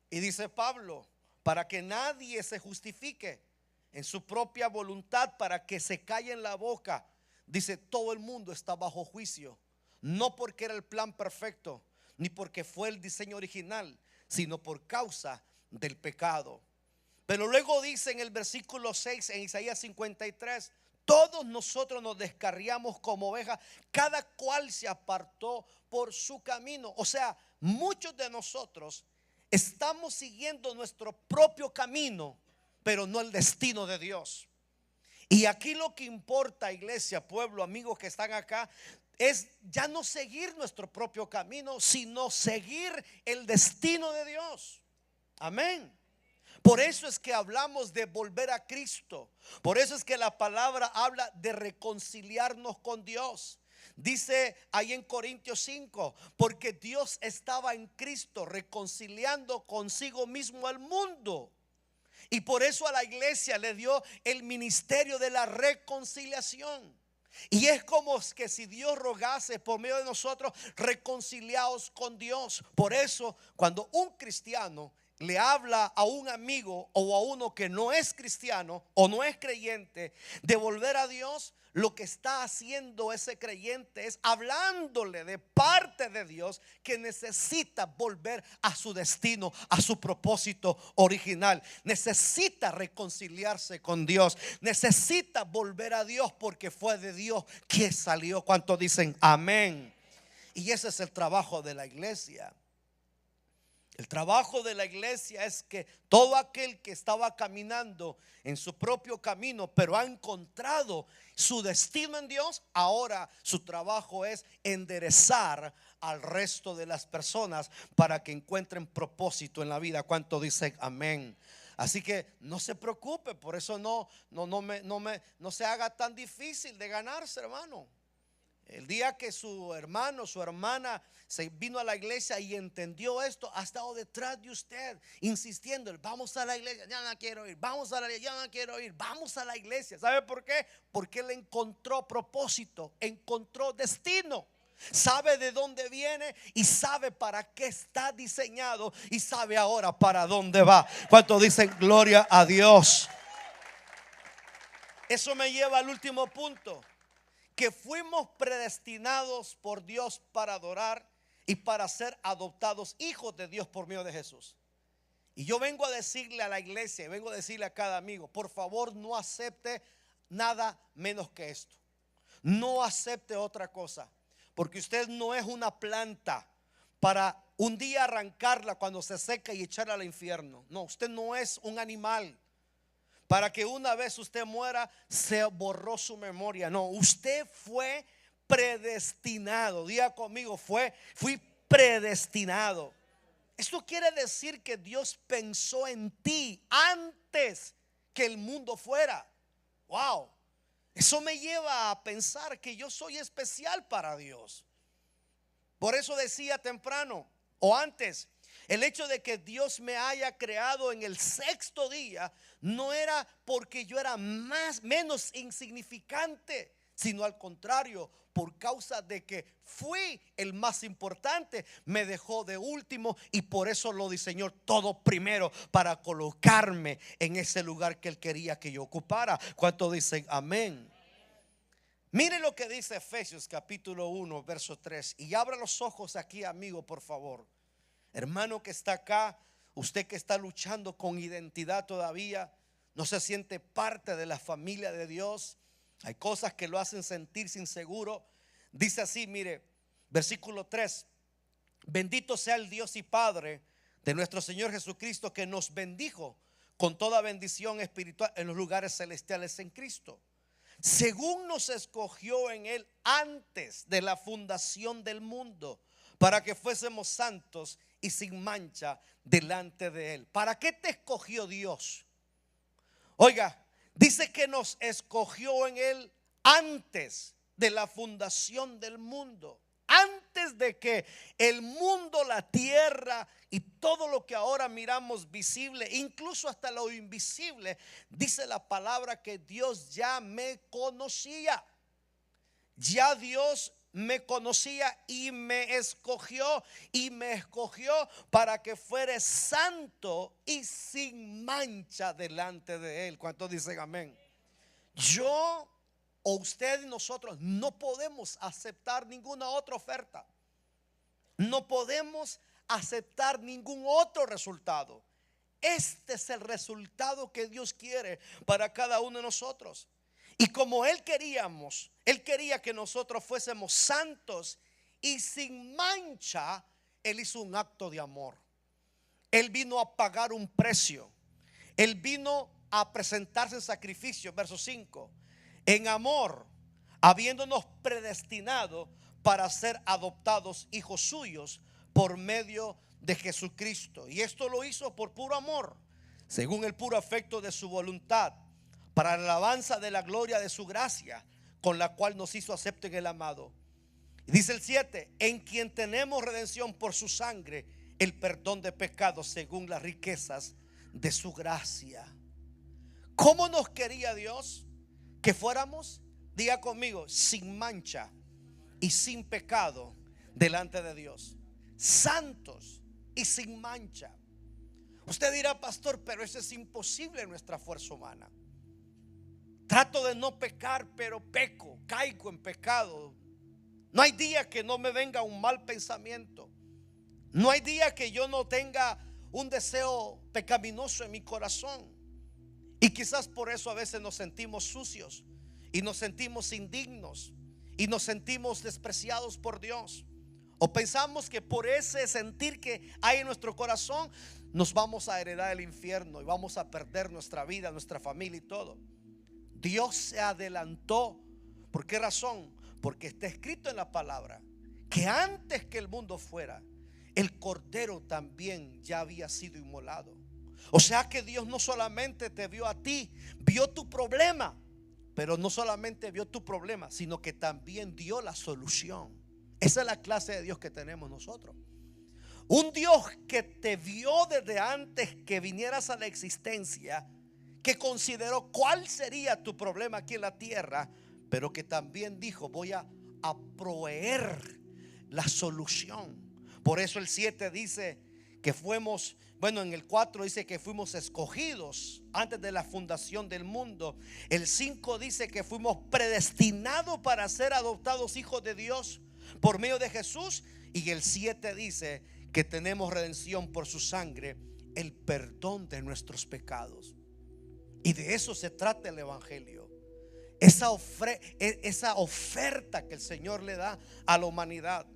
Y dice Pablo, para que nadie se justifique en su propia voluntad, para que se calle en la boca. Dice, todo el mundo está bajo juicio. No porque era el plan perfecto, ni porque fue el diseño original, sino por causa del pecado. Pero luego dice en el versículo 6 en Isaías 53, todos nosotros nos descarriamos como ovejas, cada cual se apartó por su camino. O sea, muchos de nosotros estamos siguiendo nuestro propio camino, pero no el destino de Dios. Y aquí lo que importa, iglesia, pueblo, amigos que están acá, es ya no seguir nuestro propio camino, sino seguir el destino de Dios. Amén. Por eso es que hablamos de volver a Cristo. Por eso es que la palabra habla de reconciliarnos con Dios. Dice ahí en Corintios 5, porque Dios estaba en Cristo reconciliando consigo mismo al mundo. Y por eso a la iglesia le dio el ministerio de la reconciliación. Y es como que si Dios rogase por medio de nosotros, reconciliados con Dios. Por eso cuando un cristiano le habla a un amigo o a uno que no es cristiano o no es creyente de volver a Dios, lo que está haciendo ese creyente es hablándole de parte de Dios que necesita volver a su destino, a su propósito original. Necesita reconciliarse con Dios, necesita volver a Dios porque fue de Dios que salió. ¿Cuántos dicen amén? Y ese es el trabajo de la iglesia. El trabajo de la iglesia es que todo aquel que estaba caminando en su propio camino, pero ha encontrado su destino en Dios, ahora su trabajo es enderezar al resto de las personas para que encuentren propósito en la vida. ¿Cuánto dicen amén? Así que no se preocupe, por eso no se haga tan difícil de ganarse, hermano. El día que su hermano, su hermana se vino a la iglesia y entendió esto, ha estado detrás de usted insistiendo, vamos a la iglesia, ya no quiero ir, vamos a la iglesia, ya no quiero ir, vamos a la iglesia. ¿Sabe por qué? Porque él encontró propósito, encontró destino, sabe de dónde viene y sabe para qué está diseñado y sabe ahora para dónde va. ¿Cuántos dicen gloria a Dios? Eso me lleva al último punto, que fuimos predestinados por Dios para adorar y para ser adoptados hijos de Dios por medio de Jesús. Y yo vengo a decirle a la iglesia, vengo a decirle a cada amigo, por favor no acepte nada menos que esto. No acepte otra cosa, porque usted no es una planta para un día arrancarla cuando se seca y echarla al infierno. No, usted no es un animal para que una vez usted muera se borró su memoria. No, usted fue predestinado. Diga conmigo, fui predestinado. Esto quiere decir que Dios pensó en ti antes que el mundo fuera. Wow. Eso me lleva a pensar que yo soy especial para Dios. Por eso decía temprano o antes, el hecho de que Dios me haya creado en el sexto día no era porque yo era menos insignificante, sino al contrario, por causa de que fui el más importante, me dejó de último y por eso lo diseñó todo primero, para colocarme en ese lugar que Él quería que yo ocupara. ¿Cuántos dicen amén? Mire lo que dice Efesios capítulo 1 verso 3. Y abra los ojos aquí, amigo, por favor. Hermano que está acá, usted que está luchando con identidad todavía, no se siente parte de la familia de Dios, hay cosas que lo hacen sentirse inseguro. Dice así, mire, versículo 3: bendito sea el Dios y Padre de nuestro Señor Jesucristo, que nos bendijo con toda bendición espiritual en los lugares celestiales en Cristo, según nos escogió en Él antes de la fundación del mundo, para que fuésemos santos y sin mancha delante de Él. ¿Para qué te escogió Dios? Oiga, dice que nos escogió en Él antes de la fundación del mundo. Antes de que el mundo, la tierra y todo lo que ahora miramos visible, incluso hasta lo invisible, dice la palabra que Dios ya me conocía. Ya Dios me conocía y me escogió para que fuere santo y sin mancha delante de Él. ¿Cuántos dicen amén? Yo o usted y nosotros no podemos aceptar ninguna otra oferta. No podemos aceptar ningún otro resultado. Este es el resultado que Dios quiere para cada uno de nosotros. Y como Él quería que nosotros fuésemos santos y sin mancha, Él hizo un acto de amor. Él vino a pagar un precio. Él vino a presentarse en sacrificio, verso 5. En amor, habiéndonos predestinado para ser adoptados hijos suyos por medio de Jesucristo. Y esto lo hizo por puro amor, según el puro afecto de su voluntad, para la alabanza de la gloria de su gracia, con la cual nos hizo acepto en el amado. Y dice el 7, en quien tenemos redención por su sangre, el perdón de pecados según las riquezas de su gracia. ¿Cómo nos quería Dios? Que fuéramos, diga conmigo, sin mancha y sin pecado delante de Dios, santos y sin mancha. Usted dirá, pastor, pero eso es imposible en nuestra fuerza humana. Trato de no pecar, pero peco, caigo en pecado. No hay día que no me venga un mal pensamiento. No hay día que yo no tenga un deseo pecaminoso en mi corazón. Y quizás por eso a veces nos sentimos sucios y nos sentimos indignos y nos sentimos despreciados por Dios. O pensamos que por ese sentir que hay en nuestro corazón nos vamos a heredar el infierno y vamos a perder nuestra vida, nuestra familia y todo. Dios se adelantó. ¿Por qué razón? Porque está escrito en la palabra que antes que el mundo fuera, el cordero también ya había sido inmolado. O sea que Dios no solamente te vio a ti, vio tu problema, pero no solamente vio tu problema, sino que también dio la solución. Esa es la clase de Dios que tenemos nosotros. Un Dios que te vio desde antes que vinieras a la existencia, que consideró cuál sería tu problema aquí en la tierra, pero que también dijo: voy a proveer la solución. Por eso el 7 dice que fuimos, bueno, en el 4 dice que fuimos escogidos antes de la fundación del mundo. El 5 dice que fuimos predestinados para ser adoptados hijos de Dios por medio de Jesús. Y el 7 dice que tenemos redención por su sangre, el perdón de nuestros pecados. Y de eso se trata el evangelio. Esa oferta que el Señor le da a la humanidad,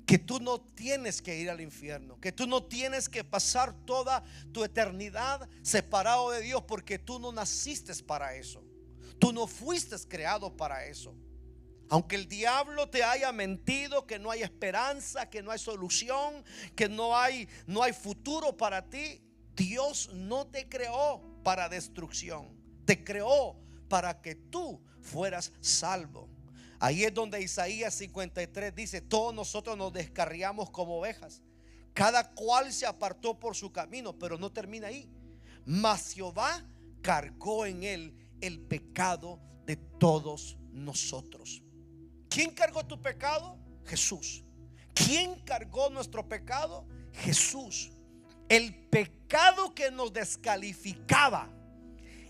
que tú no tienes que ir al infierno, que tú no tienes que pasar toda tu eternidad separado de Dios, porque tú no naciste para eso. Tú no fuiste creado para eso. Aunque el diablo te haya mentido que no hay esperanza, que no hay solución, que no hay futuro para ti, Dios no te creó para destrucción. Te creó para que tú fueras salvo. Ahí es donde Isaías 53 dice: todos nosotros nos descarriamos como ovejas, cada cual se apartó por su camino. Pero no termina ahí. Mas Jehová cargó en él el pecado de todos nosotros. ¿Quién cargó tu pecado? Jesús. ¿Quién cargó nuestro pecado? Jesús. El pecado que nos descalificaba,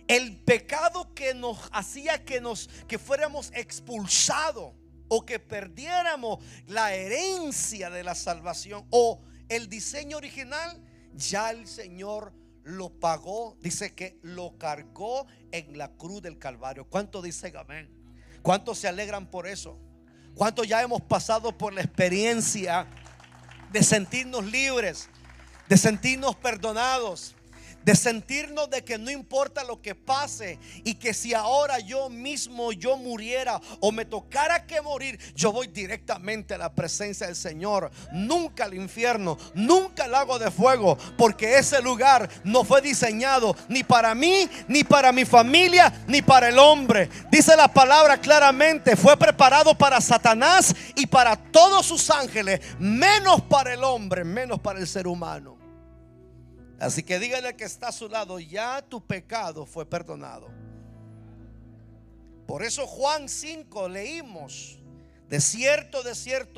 el pecado que nos hacía que fuéramos expulsados o que perdiéramos la herencia de la salvación o el diseño original, ya el Señor lo pagó. Dice que lo cargó en la cruz del Calvario. ¿Cuántos dicen amén? ¿Cuántos se alegran por eso? ¿Cuántos ya hemos pasado por la experiencia de sentirnos libres, de sentirnos perdonados, de sentirnos de que no importa lo que pase, y que si ahora yo mismo yo muriera o me tocara que morir, yo voy directamente a la presencia del Señor, nunca al infierno, nunca al lago de fuego, porque ese lugar no fue diseñado ni para mí, ni para mi familia, ni para el hombre. Dice la palabra claramente: fue preparado para Satanás y para todos sus ángeles, menos para el hombre, menos para el ser humano. Así que dígale al que está a su lado: ya tu pecado fue perdonado. Por eso Juan 5 leímos: de cierto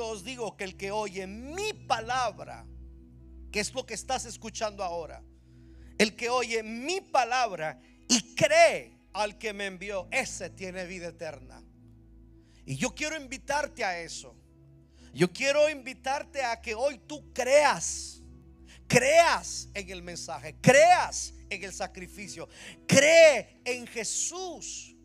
os digo que el que oye mi palabra, que es lo que estás escuchando ahora, el que oye mi palabra y cree al que me envió, ese tiene vida eterna. Y yo quiero invitarte a eso. Yo quiero invitarte a que hoy tú creas en el mensaje, creas en el sacrificio, cree en Jesús,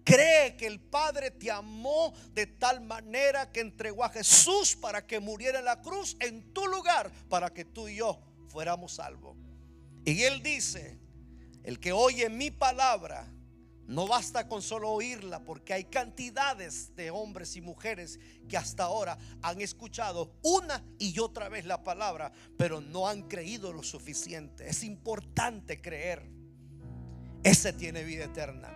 cree que el Padre te amó de tal manera que entregó a Jesús para que muriera en la cruz en tu lugar, para que tú y yo fuéramos salvos. Y Él dice: el que oye mi palabra, no basta con solo oírla, porque hay cantidades de hombres y mujeres que hasta ahora han escuchado una y otra vez la palabra, pero no han creído lo suficiente. Es importante creer. Ese tiene vida eterna.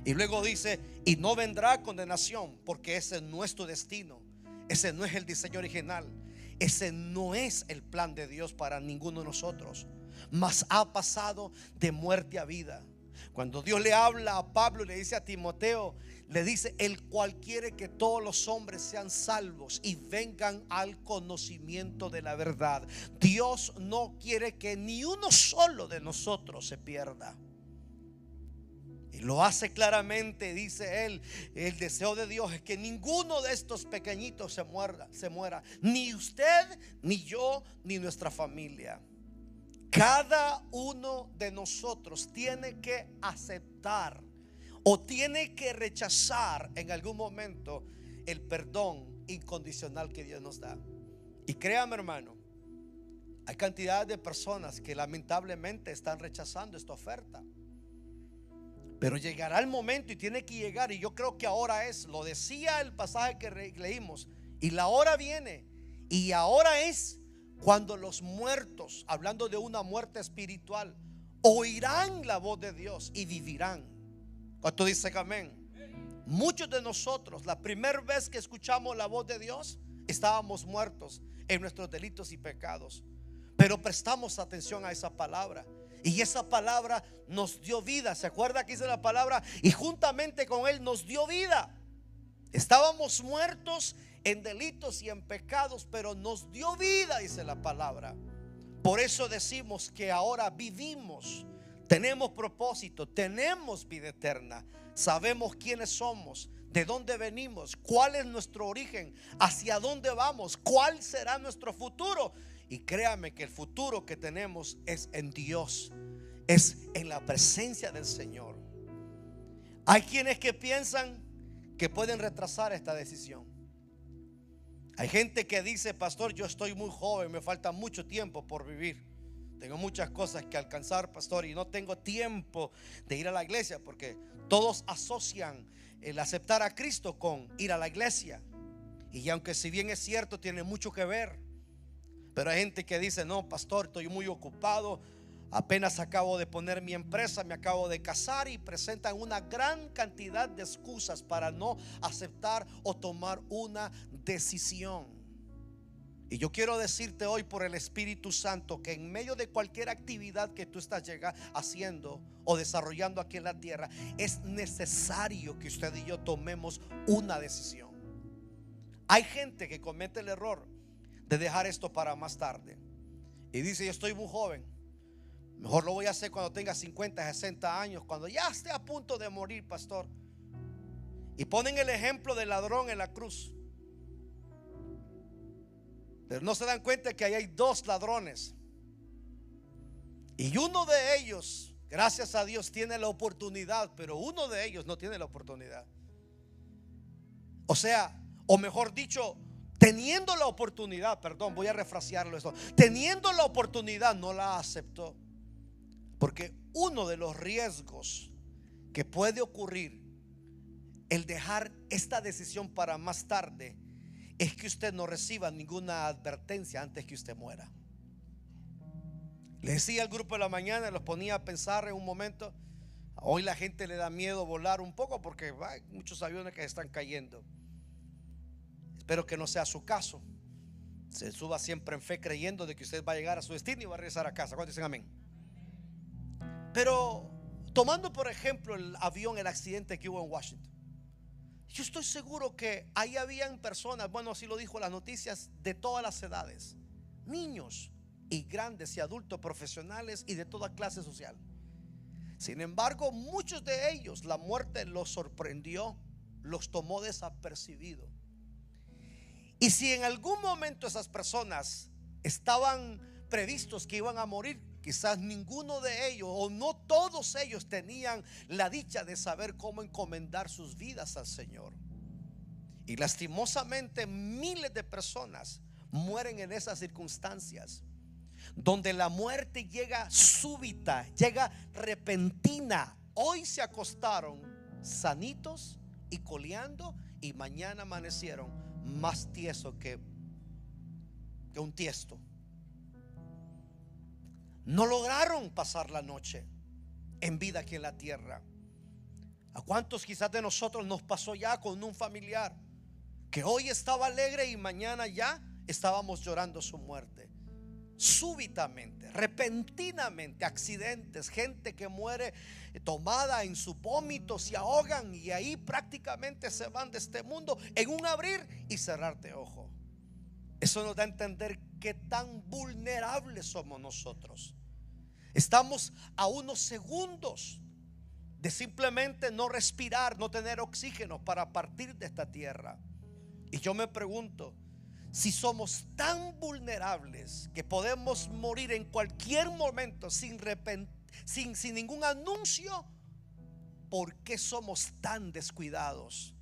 Y luego dice: y no vendrá condenación, porque ese no es tu destino, ese no es el diseño original, ese no es el plan de Dios para ninguno de nosotros, mas ha pasado de muerte a vida. Cuando Dios le habla a Pablo y le dice a Timoteo, le dice: el cual quiere que todos los hombres sean salvos y vengan al conocimiento de la verdad. Dios no quiere que ni uno solo de nosotros se pierda. Y lo hace claramente, dice él: el deseo de Dios es que ninguno de estos pequeñitos se muera, ni usted, ni yo, ni nuestra familia. Cada uno de nosotros tiene que aceptar o tiene que rechazar en algún momento el perdón incondicional que Dios nos da. Y créame, hermano, hay cantidad de personas que lamentablemente están rechazando esta oferta. Pero llegará el momento, y tiene que llegar, y yo creo que ahora es, lo decía el pasaje que leímos, y la hora viene, y ahora es cuando los muertos, hablando de una muerte espiritual, oirán la voz de Dios y vivirán. ¿Cuánto dice amén? Muchos de nosotros, la primera vez que escuchamos la voz de Dios, estábamos muertos en nuestros delitos y pecados, pero prestamos atención a esa palabra, y esa palabra nos dio vida. ¿Se acuerda que dice la palabra? Y juntamente con Él nos dio vida. Estábamos muertos en delitos y en pecados, pero nos dio vida, dice la palabra. Por eso decimos que ahora vivimos, tenemos propósito, tenemos vida eterna, sabemos quiénes somos, de dónde venimos, cuál es nuestro origen, hacia dónde vamos, cuál será nuestro futuro. Y créame que el futuro que tenemos es en Dios, es en la presencia del Señor. Hay quienes que piensan que pueden retrasar esta decisión. Hay gente que dice: pastor, yo estoy muy joven, me falta mucho tiempo por vivir, tengo muchas cosas que alcanzar, pastor, y no tengo tiempo de ir a la iglesia, porque todos asocian el aceptar a Cristo con ir a la iglesia. Y aunque si bien es cierto, tiene mucho que ver, pero hay gente que dice: no, pastor, estoy muy ocupado, apenas acabo de poner mi empresa, me acabo de casar, y presentan una gran cantidad de excusas para no aceptar o tomar una decisión. Y yo quiero decirte hoy por el Espíritu Santo que en medio de cualquier actividad que tú estás haciendo o desarrollando aquí en la tierra, es necesario que usted y yo tomemos una decisión. Hay gente que comete el error de dejar esto para más tarde y dice: yo estoy muy joven, mejor lo voy a hacer cuando tenga 50, 60 años, cuando ya esté a punto de morir, pastor. Y ponen el ejemplo del ladrón en la cruz, pero no se dan cuenta que ahí hay dos ladrones, y uno de ellos, gracias a Dios, tiene la oportunidad, pero uno de ellos no tiene la oportunidad. O sea, o mejor dicho, teniendo la oportunidad, perdón, voy a refrasearlo esto, teniendo la oportunidad, no la aceptó. Porque uno de los riesgos que puede ocurrir, el dejar esta decisión para más tarde, es que usted no reciba ninguna advertencia antes que usted muera. Le decía al grupo de la mañana, los ponía a pensar en un momento. Hoy la gente le da miedo volar un poco porque hay muchos aviones que están cayendo. Espero que no sea su caso. Se suba siempre en fe, creyendo de que usted va a llegar a su destino y va a regresar a casa. ¿Cuántos dicen amén? Pero tomando por ejemplo el avión, el accidente que hubo en Washington, yo estoy seguro que ahí habían personas, bueno, así lo dijo las noticias, de todas las edades, niños y grandes y adultos, profesionales y de toda clase social. Sin embargo, muchos de ellos la muerte los sorprendió, los tomó desapercibidos. Y si en algún momento esas personas estaban previstos que iban a morir, quizás ninguno de ellos o no todos ellos tenían la dicha de saber cómo encomendar sus vidas al Señor. Y lastimosamente miles de personas mueren en esas circunstancias, donde la muerte llega súbita, llega repentina. Hoy se acostaron sanitos y coleando, y mañana amanecieron más tieso que un tiesto. No lograron pasar la noche en vida aquí en la tierra. ¿A cuántos quizás de nosotros nos pasó ya con un familiar que hoy estaba alegre y mañana ya estábamos llorando su muerte? Súbitamente, repentinamente, accidentes, gente que muere tomada en su vómito, se ahogan y ahí prácticamente se van de este mundo en un abrir y cerrar de ojo. Eso nos da a entender qué tan vulnerables somos nosotros. Estamos a unos segundos de simplemente no respirar, no tener oxígeno para partir de esta tierra. Y yo me pregunto, si somos tan vulnerables que podemos morir en cualquier momento sin ningún anuncio, ¿por qué somos tan descuidados?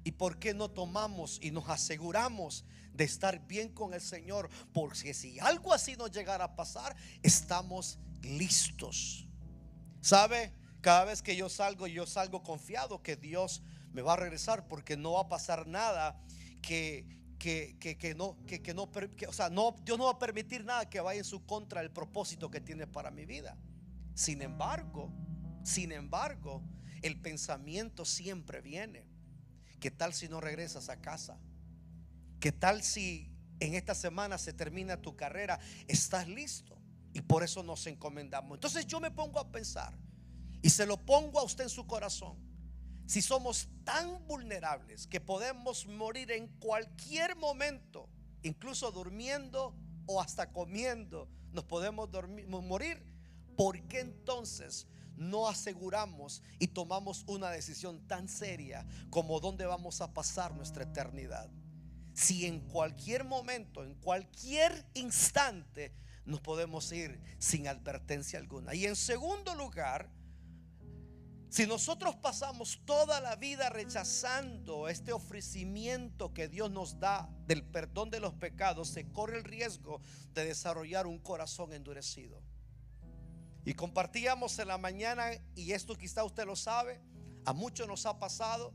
¿Y por qué no tomamos y nos aseguramos de estar bien con el Señor? Porque si algo así nos llegara a pasar, estamos listos. ¿Sabe? Cada vez que yo salgo confiado que Dios me va a regresar, porque no va a pasar nada Dios no va a permitir nada que vaya en su contra del propósito que tiene para mi vida. Sin embargo, el pensamiento siempre viene: ¿qué tal si no regresas a casa? ¿Qué tal si en esta semana se termina tu carrera? ¿Estás listo? Y por eso nos encomendamos. Entonces yo me pongo a pensar y se lo pongo a usted en su corazón. Si somos tan vulnerables que podemos morir en cualquier momento, incluso durmiendo o hasta comiendo, nos podemos morir, ¿por qué entonces no aseguramos y tomamos una decisión tan seria como dónde vamos a pasar nuestra eternidad? Si en cualquier momento, en cualquier instante, nos podemos ir sin advertencia alguna. Y en segundo lugar, si nosotros pasamos toda la vida rechazando este ofrecimiento que Dios nos da del perdón de los pecados, se corre el riesgo de desarrollar un corazón endurecido. Y compartíamos en la mañana, y esto quizá usted lo sabe, a muchos nos ha pasado,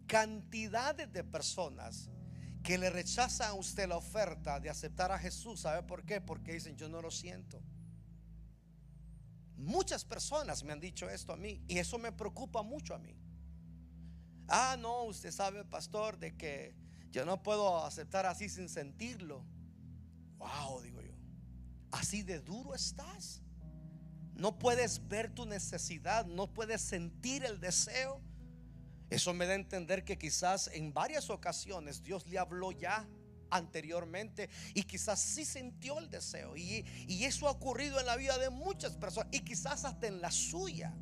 cantidades de personas que le rechazan a usted la oferta de aceptar a Jesús. ¿Sabe por qué? Porque dicen: yo no lo siento. Muchas personas me han dicho esto a mí, y eso me preocupa mucho a mí. Ah, no, usted sabe, pastor, de que yo no puedo aceptar así sin sentirlo. Wow, digo yo, así de duro estás. No puedes ver tu necesidad, no puedes sentir el deseo. Eso me da a entender que quizás en varias ocasiones Dios le habló ya anteriormente y quizás sí sintió el deseo, y eso ha ocurrido en la vida de muchas personas, y quizás hasta en la suya.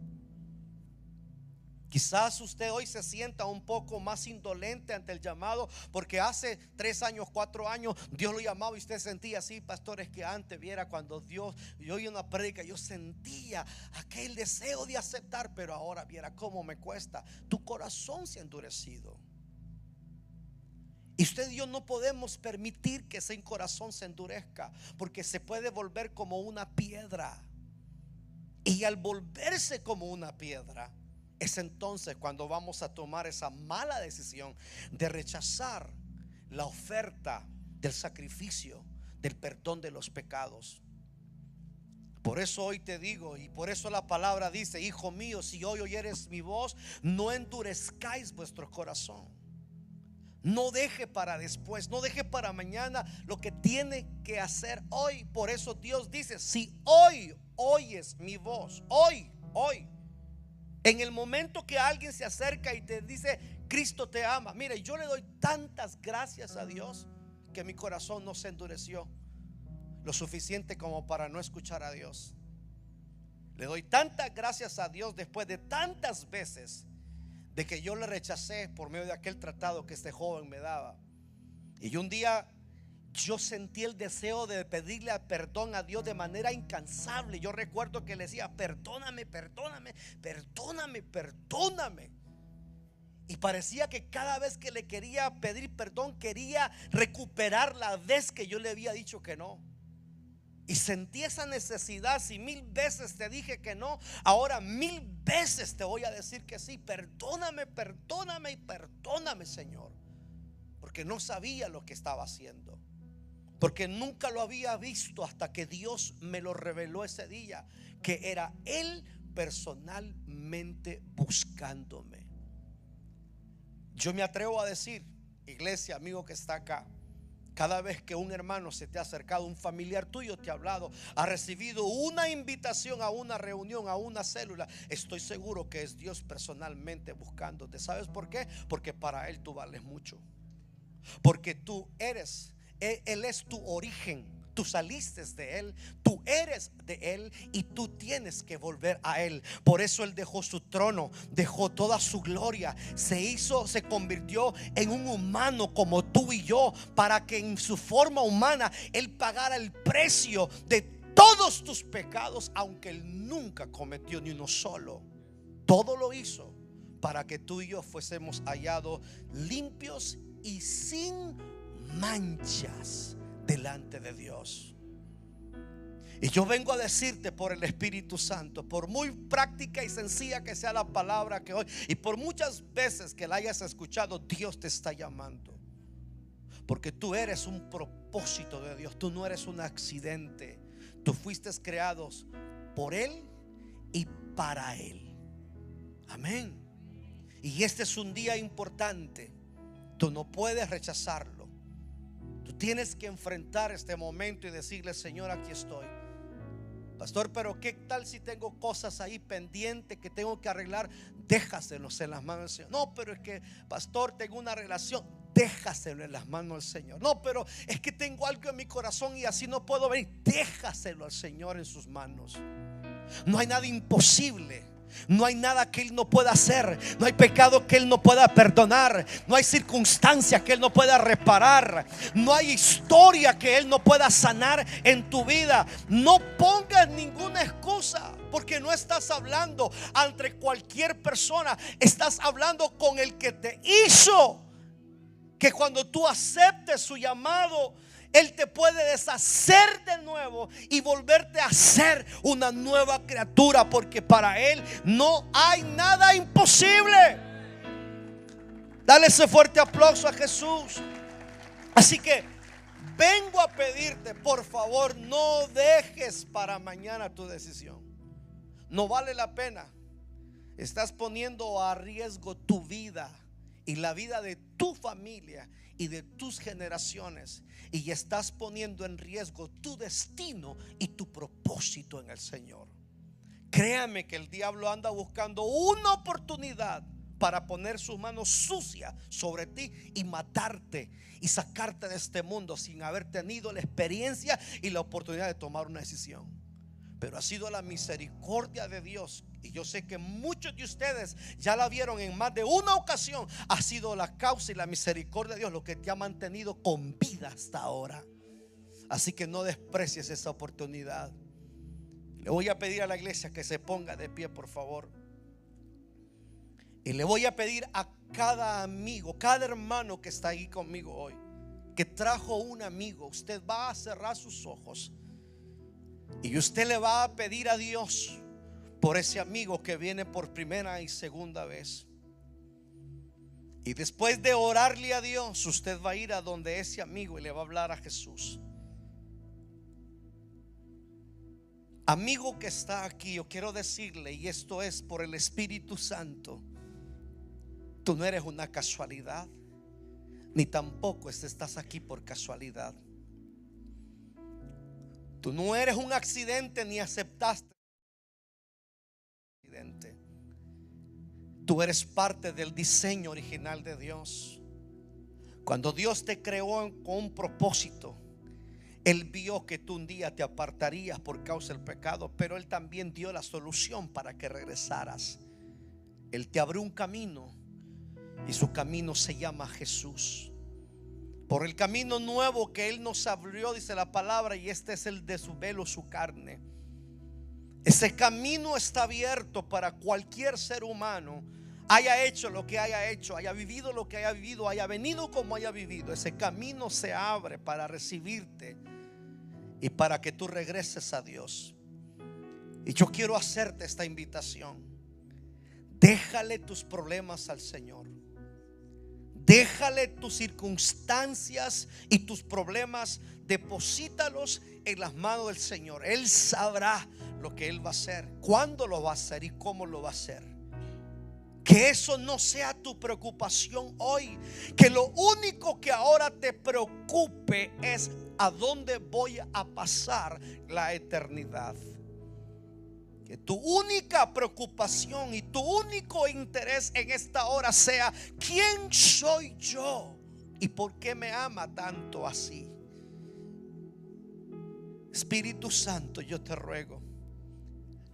Quizás usted hoy se sienta un poco más indolente ante el llamado, porque hace 3 años, 4 años Dios lo llamaba y usted sentía así: pastores, que antes viera cuando yo oía una prédica, yo sentía aquel deseo de aceptar, pero ahora viera cómo me cuesta. Tu corazón se ha endurecido. Y usted y yo no podemos permitir que ese corazón se endurezca, porque se puede volver como una piedra. Y al volverse como una piedra, es entonces cuando vamos a tomar esa mala decisión de rechazar la oferta del sacrificio, del perdón de los pecados. Por eso hoy te digo, y por eso la palabra dice: hijo mío, si hoy oyeres mi voz, no endurezcáis vuestro corazón. No deje para después, no deje para mañana lo que tiene que hacer hoy. Por eso Dios dice: si hoy oyes mi voz, hoy, en el momento que alguien se acerca y te dice: Cristo te ama. Mire, yo le doy tantas gracias a Dios que mi corazón no se endureció lo suficiente como para no escuchar a Dios. Le doy tantas gracias a Dios después de tantas veces de que yo le rechacé por medio de aquel tratado que este joven me daba. Y un día yo sentí el deseo de pedirle perdón a Dios de manera incansable. Yo recuerdo que le decía: perdóname, perdóname, perdóname, perdóname. Y parecía que cada vez que le quería pedir perdón, quería recuperar la vez que yo le había dicho que no. Y sentí esa necesidad. Si 1000 veces te dije que no, ahora 1000 veces te voy a decir que sí. Perdóname, perdóname y perdóname, Señor. Porque no sabía lo que estaba haciendo, porque nunca lo había visto hasta que Dios me lo reveló ese día, que era Él personalmente buscándome. Yo me atrevo a decir, iglesia, amigo que está acá, cada vez que un hermano se te ha acercado, un familiar tuyo te ha hablado, ha recibido una invitación a una reunión, a una célula, estoy seguro que es Dios personalmente buscándote. ¿Sabes por qué? Porque para Él tú vales mucho. Porque tú eres, Él es tu origen. Tú saliste de Él, tú eres de Él y tú tienes que volver a Él. Por eso Él dejó su trono, dejó toda su gloria, se convirtió en un humano como tú y yo, para que en su forma humana Él pagara el precio de todos tus pecados, aunque Él nunca cometió ni uno solo. Todo lo hizo para que tú y yo fuésemos hallados limpios y sin manchas delante de Dios. Y yo vengo a decirte por el Espíritu Santo, por muy práctica y sencilla que sea la palabra que hoy, y por muchas veces que la hayas escuchado, Dios te está llamando, porque tú eres un propósito de Dios. Tú no eres un accidente. Tú fuiste creados por Él y para Él. Amén. Y este es un día importante. Tú no puedes rechazarlo. Tú tienes que enfrentar este momento y decirle: Señor, aquí estoy. Pastor, pero ¿qué tal si tengo cosas ahí pendientes que tengo que arreglar? Déjaselos en las manos del Señor. No, pero es que, pastor, tengo una relación. Déjaselo en las manos del Señor. No, pero es que tengo algo en mi corazón y así no puedo venir. Déjaselo al Señor en sus manos. No hay nada imposible. No hay nada que Él no pueda hacer. No hay pecado que Él no pueda perdonar. No hay circunstancia que Él no pueda reparar. No hay historia que Él no pueda sanar en tu vida. No pongas ninguna excusa, porque no estás hablando ante cualquier persona. Estás hablando con el que te hizo. Que cuando tú aceptes su llamado, Él te puede deshacer de nuevo y volverte a ser una nueva criatura, porque para Él no hay nada imposible. Dale ese fuerte aplauso a Jesús. Así que vengo a pedirte, por favor, no dejes para mañana tu decisión. No vale la pena. Estás poniendo a riesgo tu vida y la vida de tu familia y de tus generaciones, y estás poniendo en riesgo tu destino y tu propósito en el Señor. Créame que el diablo anda buscando una oportunidad para poner sus manos sucias sobre ti y matarte y sacarte de este mundo sin haber tenido la experiencia y la oportunidad de tomar una decisión. Pero ha sido la misericordia de Dios, y yo sé que muchos de ustedes ya la vieron en más de una ocasión. Ha sido la causa y la misericordia de Dios lo que te ha mantenido con vida hasta ahora. Así que no desprecies esa oportunidad. Le voy a pedir a la iglesia que se ponga de pie, por favor. Y le voy a pedir a cada amigo, cada hermano que está ahí conmigo hoy, que trajo un amigo. Usted va a cerrar sus ojos y usted le va a pedir a Dios por ese amigo que viene por primera y segunda vez. Y después de orarle a Dios, usted va a ir a donde ese amigo y le va a hablar a Jesús. Amigo que está aquí, yo quiero decirle, y esto es por el Espíritu Santo, tú no eres una casualidad, ni tampoco estás aquí por casualidad. Tú no eres un accidente ni aceptaste un accidente. Tú eres parte del diseño original de Dios. Cuando Dios te creó con un propósito, Él vio que tú un día te apartarías por causa del pecado, pero Él también dio la solución para que regresaras. Él te abrió un camino y su camino se llama Jesús. Por el camino nuevo que Él nos abrió, dice la palabra, y este es el de su velo, su carne. Ese camino está abierto para cualquier ser humano, haya hecho lo que haya hecho, haya vivido lo que haya vivido, haya venido como haya vivido. Ese camino se abre para recibirte y para que tú regreses a Dios. Y yo quiero hacerte esta invitación. Déjale tus problemas al Señor. Déjale tus circunstancias y tus problemas, deposítalos en las manos del Señor. Él sabrá lo que Él va a hacer, cuándo lo va a hacer y cómo lo va a hacer. Que eso no sea tu preocupación hoy. Que lo único que ahora te preocupe es a dónde voy a pasar la eternidad. Que tu única preocupación y tu único interés en esta hora sea: ¿quién soy yo? ¿Y por qué me ama tanto así? Espíritu Santo, yo te ruego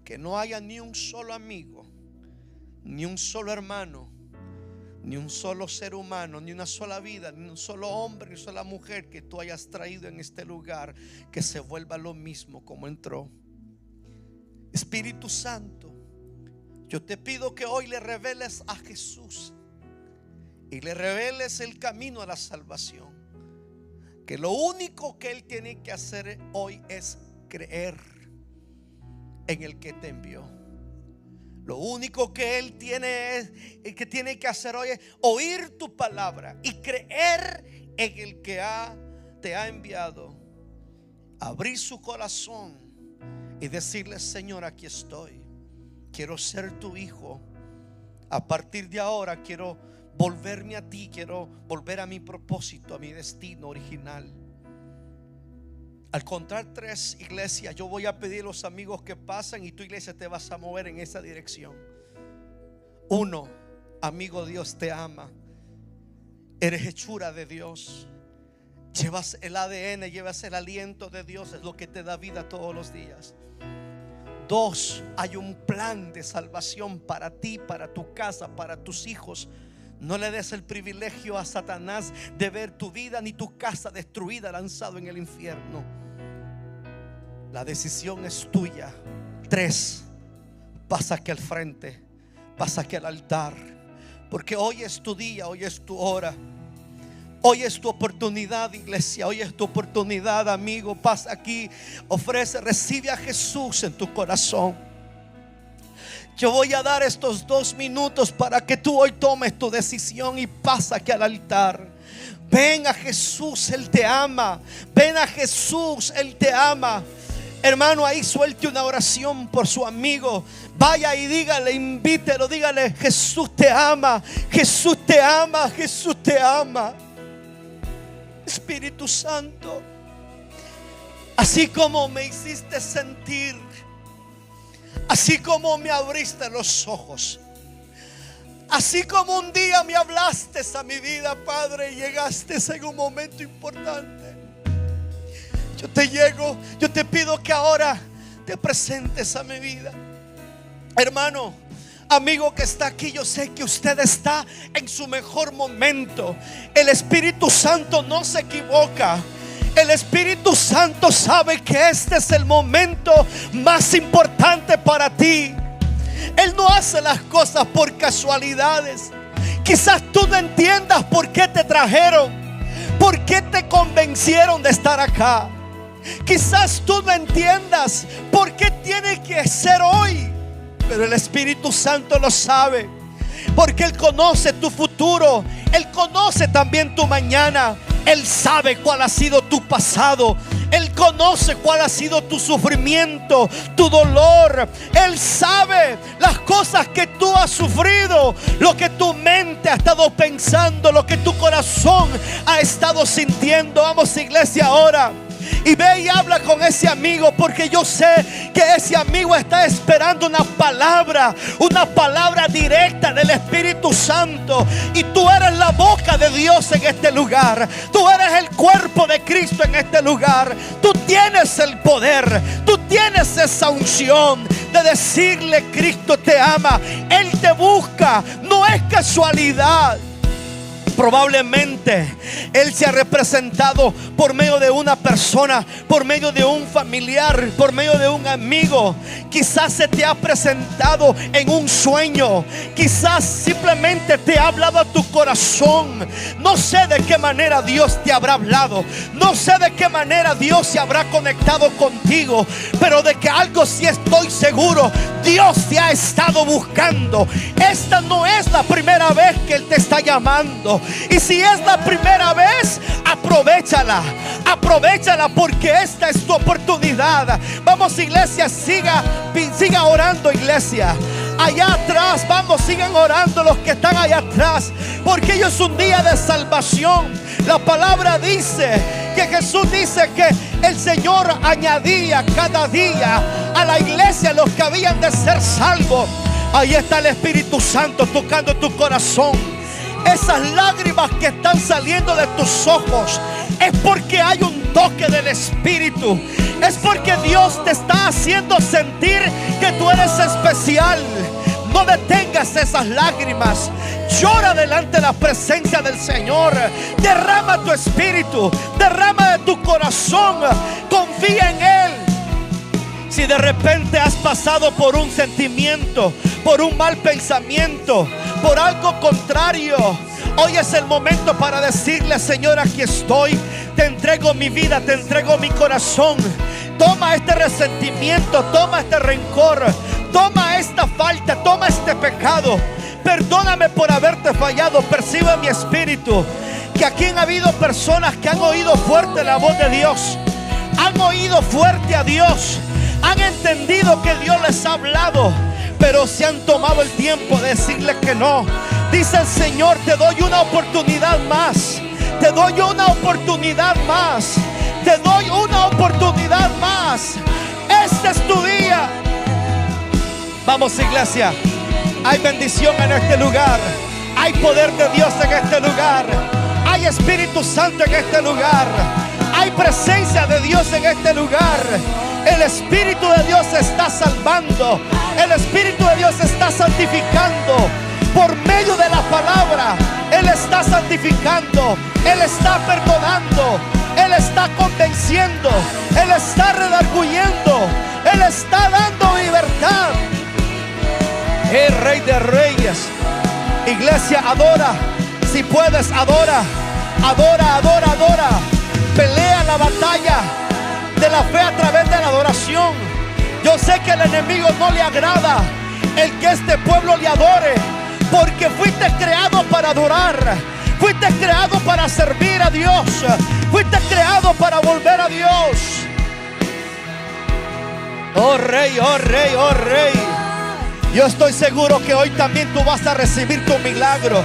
que no haya ni un solo amigo, ni un solo hermano, ni un solo ser humano, ni una sola vida, ni un solo hombre, ni una sola mujer que tú hayas traído en este lugar que se vuelva lo mismo como entró. Espíritu Santo, yo te pido que hoy le reveles a Jesús y le reveles el camino a la salvación. Que lo único que Él tiene que hacer hoy es creer en el que te envió. Lo único que Él tiene que hacer hoy es oír tu palabra y creer en el que te ha enviado. Abrir su corazón y decirle: Señor, aquí estoy. Quiero ser tu hijo. A partir de ahora quiero volverme a ti. Quiero volver a mi propósito, a mi destino original. Al contar 3 iglesias, yo voy a pedir a los amigos que pasan y tu iglesia te vas a mover en esa dirección. 1, amigo, Dios te ama. Eres hechura de Dios. Llevas el ADN, llevas el aliento de Dios. Es lo que te da vida todos los días. 2, hay un plan de salvación para ti, para tu casa, para tus hijos. No le des el privilegio a Satanás de ver tu vida ni tu casa destruida, lanzado en el infierno. La decisión es tuya. 3, pasa aquí al frente, pasa aquí al altar, porque hoy es tu día, hoy es tu hora. Hoy es tu oportunidad, iglesia. Hoy es tu oportunidad, amigo. Pasa aquí, ofrece, recibe a Jesús en tu corazón. Yo voy a dar estos 2 minutos para que tú hoy tomes tu decisión y pasa aquí al altar. Ven a Jesús, Él te ama. Ven a Jesús, Él te ama. Hermano, ahí suelte una oración por su amigo. Vaya y dígale, invítelo, dígale: Jesús te ama, Jesús te ama, Jesús te ama. Espíritu Santo, así como me hiciste sentir, así como me abriste los ojos, así como un día me hablaste a mi vida, Padre, y llegaste en un momento importante, yo te pido que ahora te presentes a mi vida. Hermano, amigo que está aquí, yo sé que usted está en su mejor momento. El Espíritu Santo no se equivoca. El Espíritu Santo sabe que este es el momento más importante para ti. Él no hace las cosas por casualidades. Quizás tú no entiendas por qué te trajeron, por qué te convencieron de estar acá. Quizás tú no entiendas por qué tiene que ser hoy. Pero el Espíritu Santo lo sabe, porque Él conoce tu futuro. Él conoce también tu mañana. Él sabe cuál ha sido tu pasado. Él conoce cuál ha sido tu sufrimiento, tu dolor. Él sabe las cosas que tú has sufrido, lo que tu mente ha estado pensando, lo que tu corazón ha estado sintiendo. Vamos, iglesia, ahora. Y ve y habla con ese amigo, porque yo sé que ese amigo está esperando una palabra directa del Espíritu Santo. Y tú eres la boca de Dios en este lugar. Tú eres el cuerpo de Cristo en este lugar. Tú tienes el poder, tú tienes esa unción de decirle: Cristo te ama, Él te busca. No es casualidad. Probablemente Él se ha representado por medio de una persona, por medio de un familiar, por medio de un amigo. Quizás se te ha presentado en un sueño. Quizás simplemente te ha hablado a tu corazón. No sé de qué manera Dios te habrá hablado. No sé de qué manera Dios se habrá conectado contigo. Pero de que algo sí estoy seguro: Dios te ha estado buscando. Esta no es la primera vez que Él te está llamando. Y si es la primera vez, aprovechala, porque esta es tu oportunidad. Vamos, iglesia, siga orando, iglesia. Allá atrás, vamos, sigan orando los que están allá atrás, porque hoy es un día de salvación. La palabra dice que Jesús dice que el Señor añadía cada día a la iglesia los que habían de ser salvos. Ahí está el Espíritu Santo tocando tu corazón. Esas lágrimas que están saliendo de tus ojos es porque hay un toque del Espíritu. Es porque Dios te está haciendo sentir que tú eres especial. No detengas esas lágrimas. Llora delante de la presencia del Señor. Derrama tu espíritu, derrama de tu corazón. Confía en Él. Si de repente has pasado por un sentimiento, por un mal pensamiento, por algo contrario, hoy es el momento para decirle: Señor, aquí estoy. Te entrego mi vida, te entrego mi corazón. Toma este resentimiento, toma este rencor, toma esta falta, toma este pecado. Perdóname por haberte fallado. Percibe mi espíritu que aquí han habido personas que han oído fuerte la voz de Dios. Han oído fuerte a Dios. Han entendido que Dios les ha hablado, pero se han tomado el tiempo de decirle que no. Dice el Señor: te doy una oportunidad más. Te doy una oportunidad más. Te doy una oportunidad más. Este es tu día. Vamos, iglesia. Hay bendición en este lugar. Hay poder de Dios en este lugar. Hay Espíritu Santo en este lugar. Hay presencia de Dios en este lugar. El Espíritu de Dios está salvando. El Espíritu de Dios está santificando. Por medio de la palabra, Él está santificando. Él está perdonando. Él está convenciendo. Él está redarguyendo. Él está dando libertad. El Rey de Reyes. Iglesia, adora. Si puedes, adora. Adora, adora, adora. Pelea la batalla de la fe a través de la adoración. Yo sé que al enemigo no le agrada el que este pueblo le adore, porque fuiste creado para adorar. Fuiste creado para servir a Dios. Fuiste creado para volver a Dios. Oh Rey, oh Rey, oh Rey. Yo estoy seguro que hoy también tú vas a recibir tu milagro,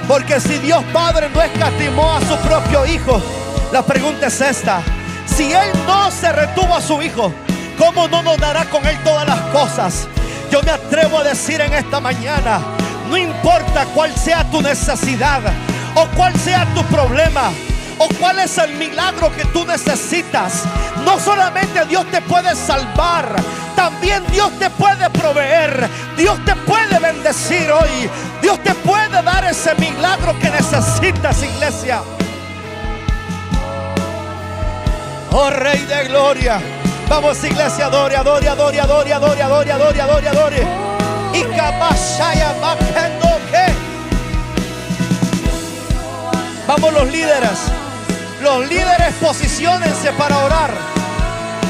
porque si Dios Padre no escatimó a su propio Hijo, la pregunta es esta: si Él no se retuvo a su Hijo, ¿cómo no nos dará con Él todas las cosas? Yo me atrevo a decir en esta mañana: no importa cuál sea tu necesidad, o cuál sea tu problema, o cuál es el milagro que tú necesitas, no solamente Dios te puede salvar, también Dios te puede proveer. Dios te puede bendecir hoy. Dios te puede dar ese milagro que necesitas, iglesia. Oh Rey de Gloria. Vamos, iglesia, adore, adore, adore, adore, adore, adore, adore, adore, adore. Y cabashaya makendo que. Vamos, los líderes. Los líderes, posiciónense para orar.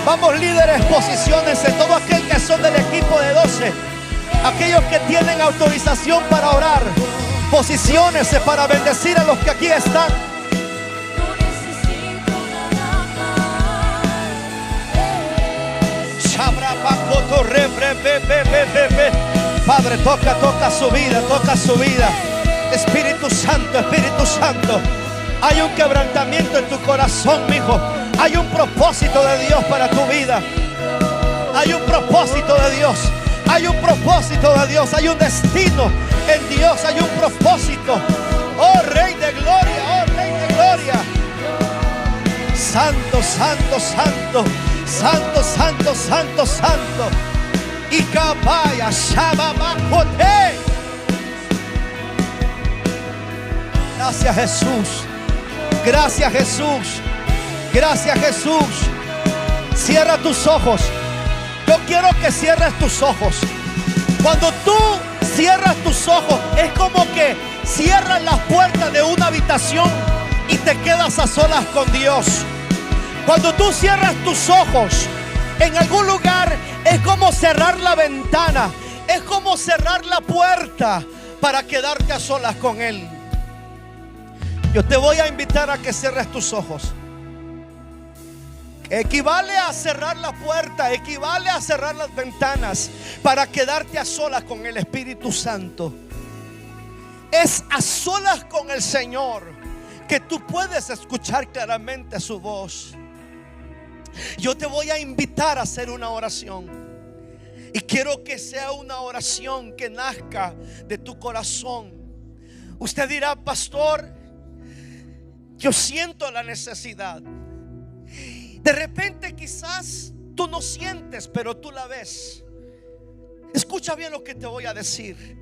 Vamos, líderes, posiciónense. Todo aquel que son del equipo de 12, Aquellos que tienen autorización para orar, posiciónense para bendecir a los que aquí están. Padre, toca su vida, toca su vida. Espíritu Santo, Espíritu Santo. Hay un quebrantamiento en tu corazón, mi hijo. Hay un propósito de Dios para tu vida. Hay un propósito de Dios. Hay un propósito de Dios. Hay un destino en Dios. Hay un propósito. Oh Rey de Gloria, oh Rey de Gloria. Santo, santo, santo. Santo, santo, santo, santo. Y cabaya, shababacote. Gracias, Jesús. Gracias, Jesús. Gracias, Jesús. Cierra tus ojos. Yo quiero que cierres tus ojos. Cuando tú cierras tus ojos, es como que cierras las puertas de una habitación y te quedas a solas con Dios. Cuando tú cierras tus ojos en algún lugar, es como cerrar la ventana, es como cerrar la puerta para quedarte a solas con Él. Yo te voy a invitar a que cierres tus ojos. Equivale a cerrar la puerta, equivale a cerrar las ventanas para quedarte a solas con el Espíritu Santo. Es a solas con el Señor que tú puedes escuchar claramente su voz. Yo te voy a invitar a hacer una oración. Y quiero que sea una oración que nazca de tu corazón. Usted dirá: pastor, yo siento la necesidad. De repente quizás tú no sientes, pero tú la ves. Escucha bien lo que te voy a decir.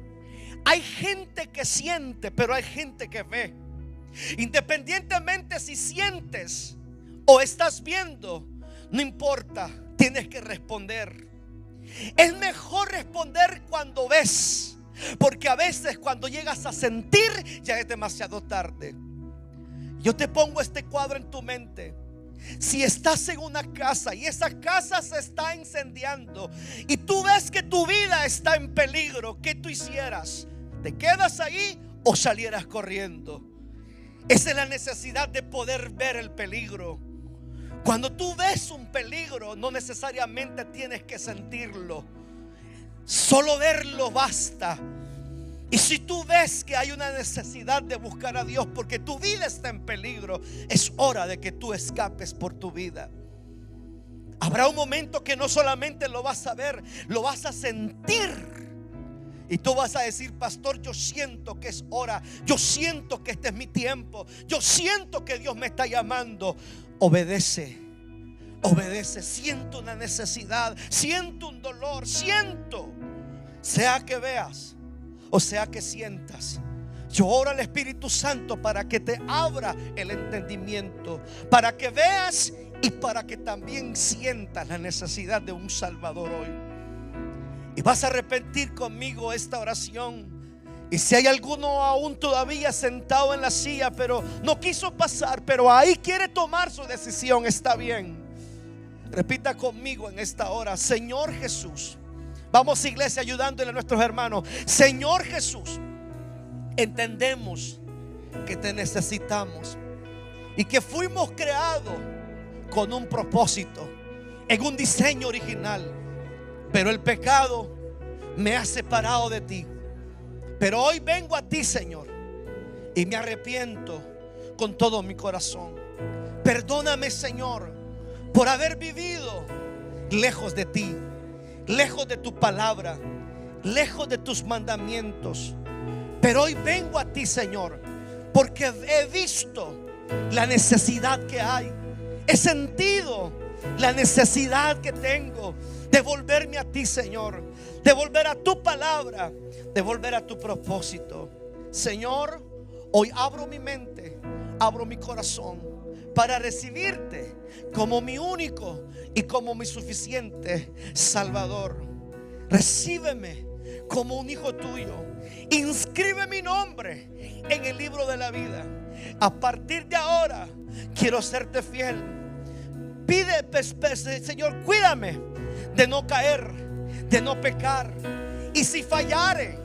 Hay gente que siente, pero hay gente que ve. Independientemente si sientes o estás viendo, no importa, tienes que responder. Es mejor responder cuando ves, porque a veces cuando llegas a sentir ya es demasiado tarde. Yo te pongo este cuadro en tu mente. Si estás en una casa y esa casa se está incendiando y tú ves que tu vida está en peligro, ¿qué tú hicieras? ¿Te quedas ahí o salieras corriendo? Esa es la necesidad de poder ver el peligro. Cuando tú ves un peligro, no necesariamente tienes que sentirlo, solo verlo basta. Y si tú ves que hay una necesidad de buscar a Dios porque tu vida está en peligro, es hora de que tú escapes por tu vida. Habrá un momento que no solamente lo vas a ver, lo vas a sentir. Y tú vas a decir: pastor, yo siento que es hora. Yo siento que este es mi tiempo. Yo siento que Dios me está llamando. Obedece, obedece. Siento una necesidad, siento un dolor, siento. Sea que veas o sea que sientas, yo oro al Espíritu Santo para que te abra el entendimiento, para que veas y para que también sientas la necesidad de un Salvador hoy. Y vas a repetir conmigo esta oración. Y si hay alguno aún todavía sentado en la silla, pero no quiso pasar, pero ahí quiere tomar su decisión, está bien. Repita conmigo en esta hora: Señor Jesús. Vamos, iglesia, ayudándole a nuestros hermanos. Señor Jesús, entendemos que te necesitamos y que fuimos creados con un propósito, en un diseño original, pero el pecado me ha separado de ti. Pero hoy vengo a ti, Señor, y me arrepiento con todo mi corazón. Perdóname, Señor, por haber vivido lejos de ti, lejos de tu palabra, lejos de tus mandamientos. Pero hoy vengo a ti, Señor, porque he visto la necesidad que hay. He sentido la necesidad que tengo de volverme a ti, Señor, de volver a tu palabra, de volver a tu propósito. Señor, hoy abro mi mente, abro mi corazón para recibirte como mi único y como mi suficiente Salvador. Recíbeme como un hijo tuyo. Inscribe mi nombre en el libro de la vida. A partir de ahora quiero serte fiel. Pide, Señor, cuídame de no caer, de no pecar. Y si fallare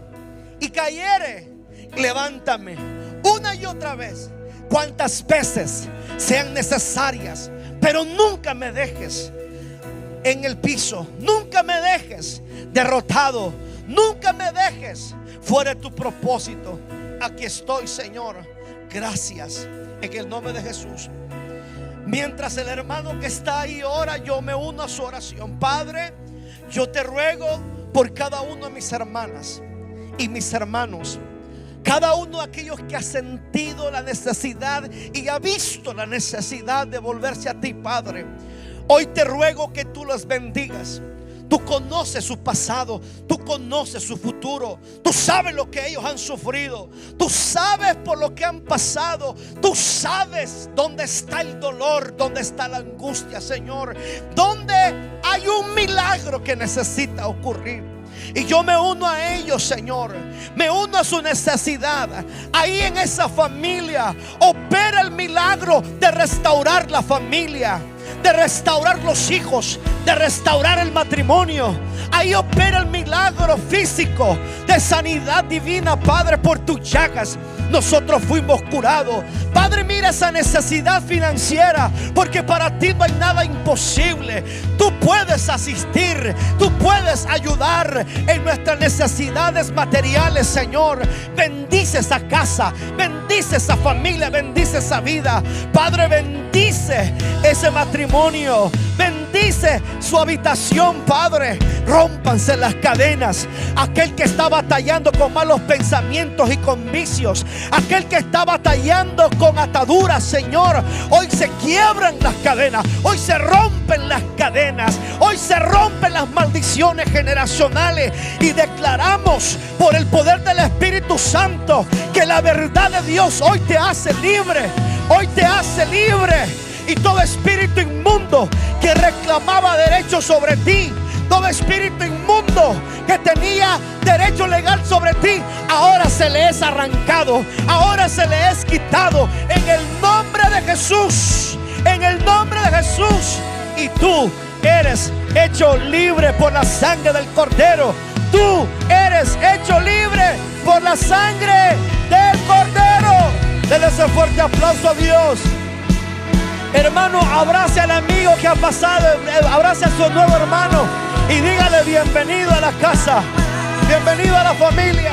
y cayere, levántame una y otra vez, cuantas veces sean necesarias, pero nunca me dejes en el piso, nunca me dejes derrotado, nunca me dejes fuera de tu propósito. Aquí estoy, Señor, gracias, en el nombre de Jesús. Mientras el hermano que está ahí ora, yo me uno a su oración. Padre, yo te ruego por cada uno de mis hermanas y mis hermanos, cada uno de aquellos que ha sentido la necesidad y ha visto la necesidad de volverse a ti, Padre. Hoy te ruego que tú los bendigas. Tú conoces su pasado, tú conoces su futuro, tú sabes lo que ellos han sufrido, tú sabes por lo que han pasado, tú sabes dónde está el dolor, dónde está la angustia, Señor, dónde hay un milagro que necesita ocurrir. Y yo me uno a ellos, Señor, me uno a su necesidad. Ahí en esa familia opera el milagro de restaurar la familia, de restaurar los hijos, de restaurar el matrimonio. Ahí opera el milagro físico de sanidad divina, Padre. Por tus llagas nosotros fuimos curados. Padre, mira esa necesidad financiera, porque para ti no hay nada imposible. Tú puedes asistir, tú puedes ayudar en nuestras necesidades materiales, Señor. Bendice esa casa, bendice esa familia, bendice esa vida, Padre. Bendice ese matrimonio, bendice su habitación, Padre. Rómpanse las cadenas. Aquel que está batallando con malos pensamientos y con vicios, aquel que está batallando con ataduras, Señor, hoy se quiebran las cadenas, hoy se rompen las cadenas, hoy se rompen las maldiciones generacionales. Y declaramos por el poder del Espíritu Santo que la verdad de Dios hoy te hace libre, hoy te hace libre. Y todo espíritu inmundo que reclamaba derecho sobre ti, todo espíritu inmundo que tenía derecho legal sobre ti, ahora se le es arrancado, ahora se le es quitado, en el nombre de Jesús, en el nombre de Jesús. Y tú eres hecho libre por la sangre del Cordero. Tú eres hecho libre por la sangre del Cordero. Denle ese fuerte aplauso a Dios. Hermano, abrace al amigo que ha pasado, abrace a su nuevo hermano y dígale bienvenido a la casa, bienvenido a la familia.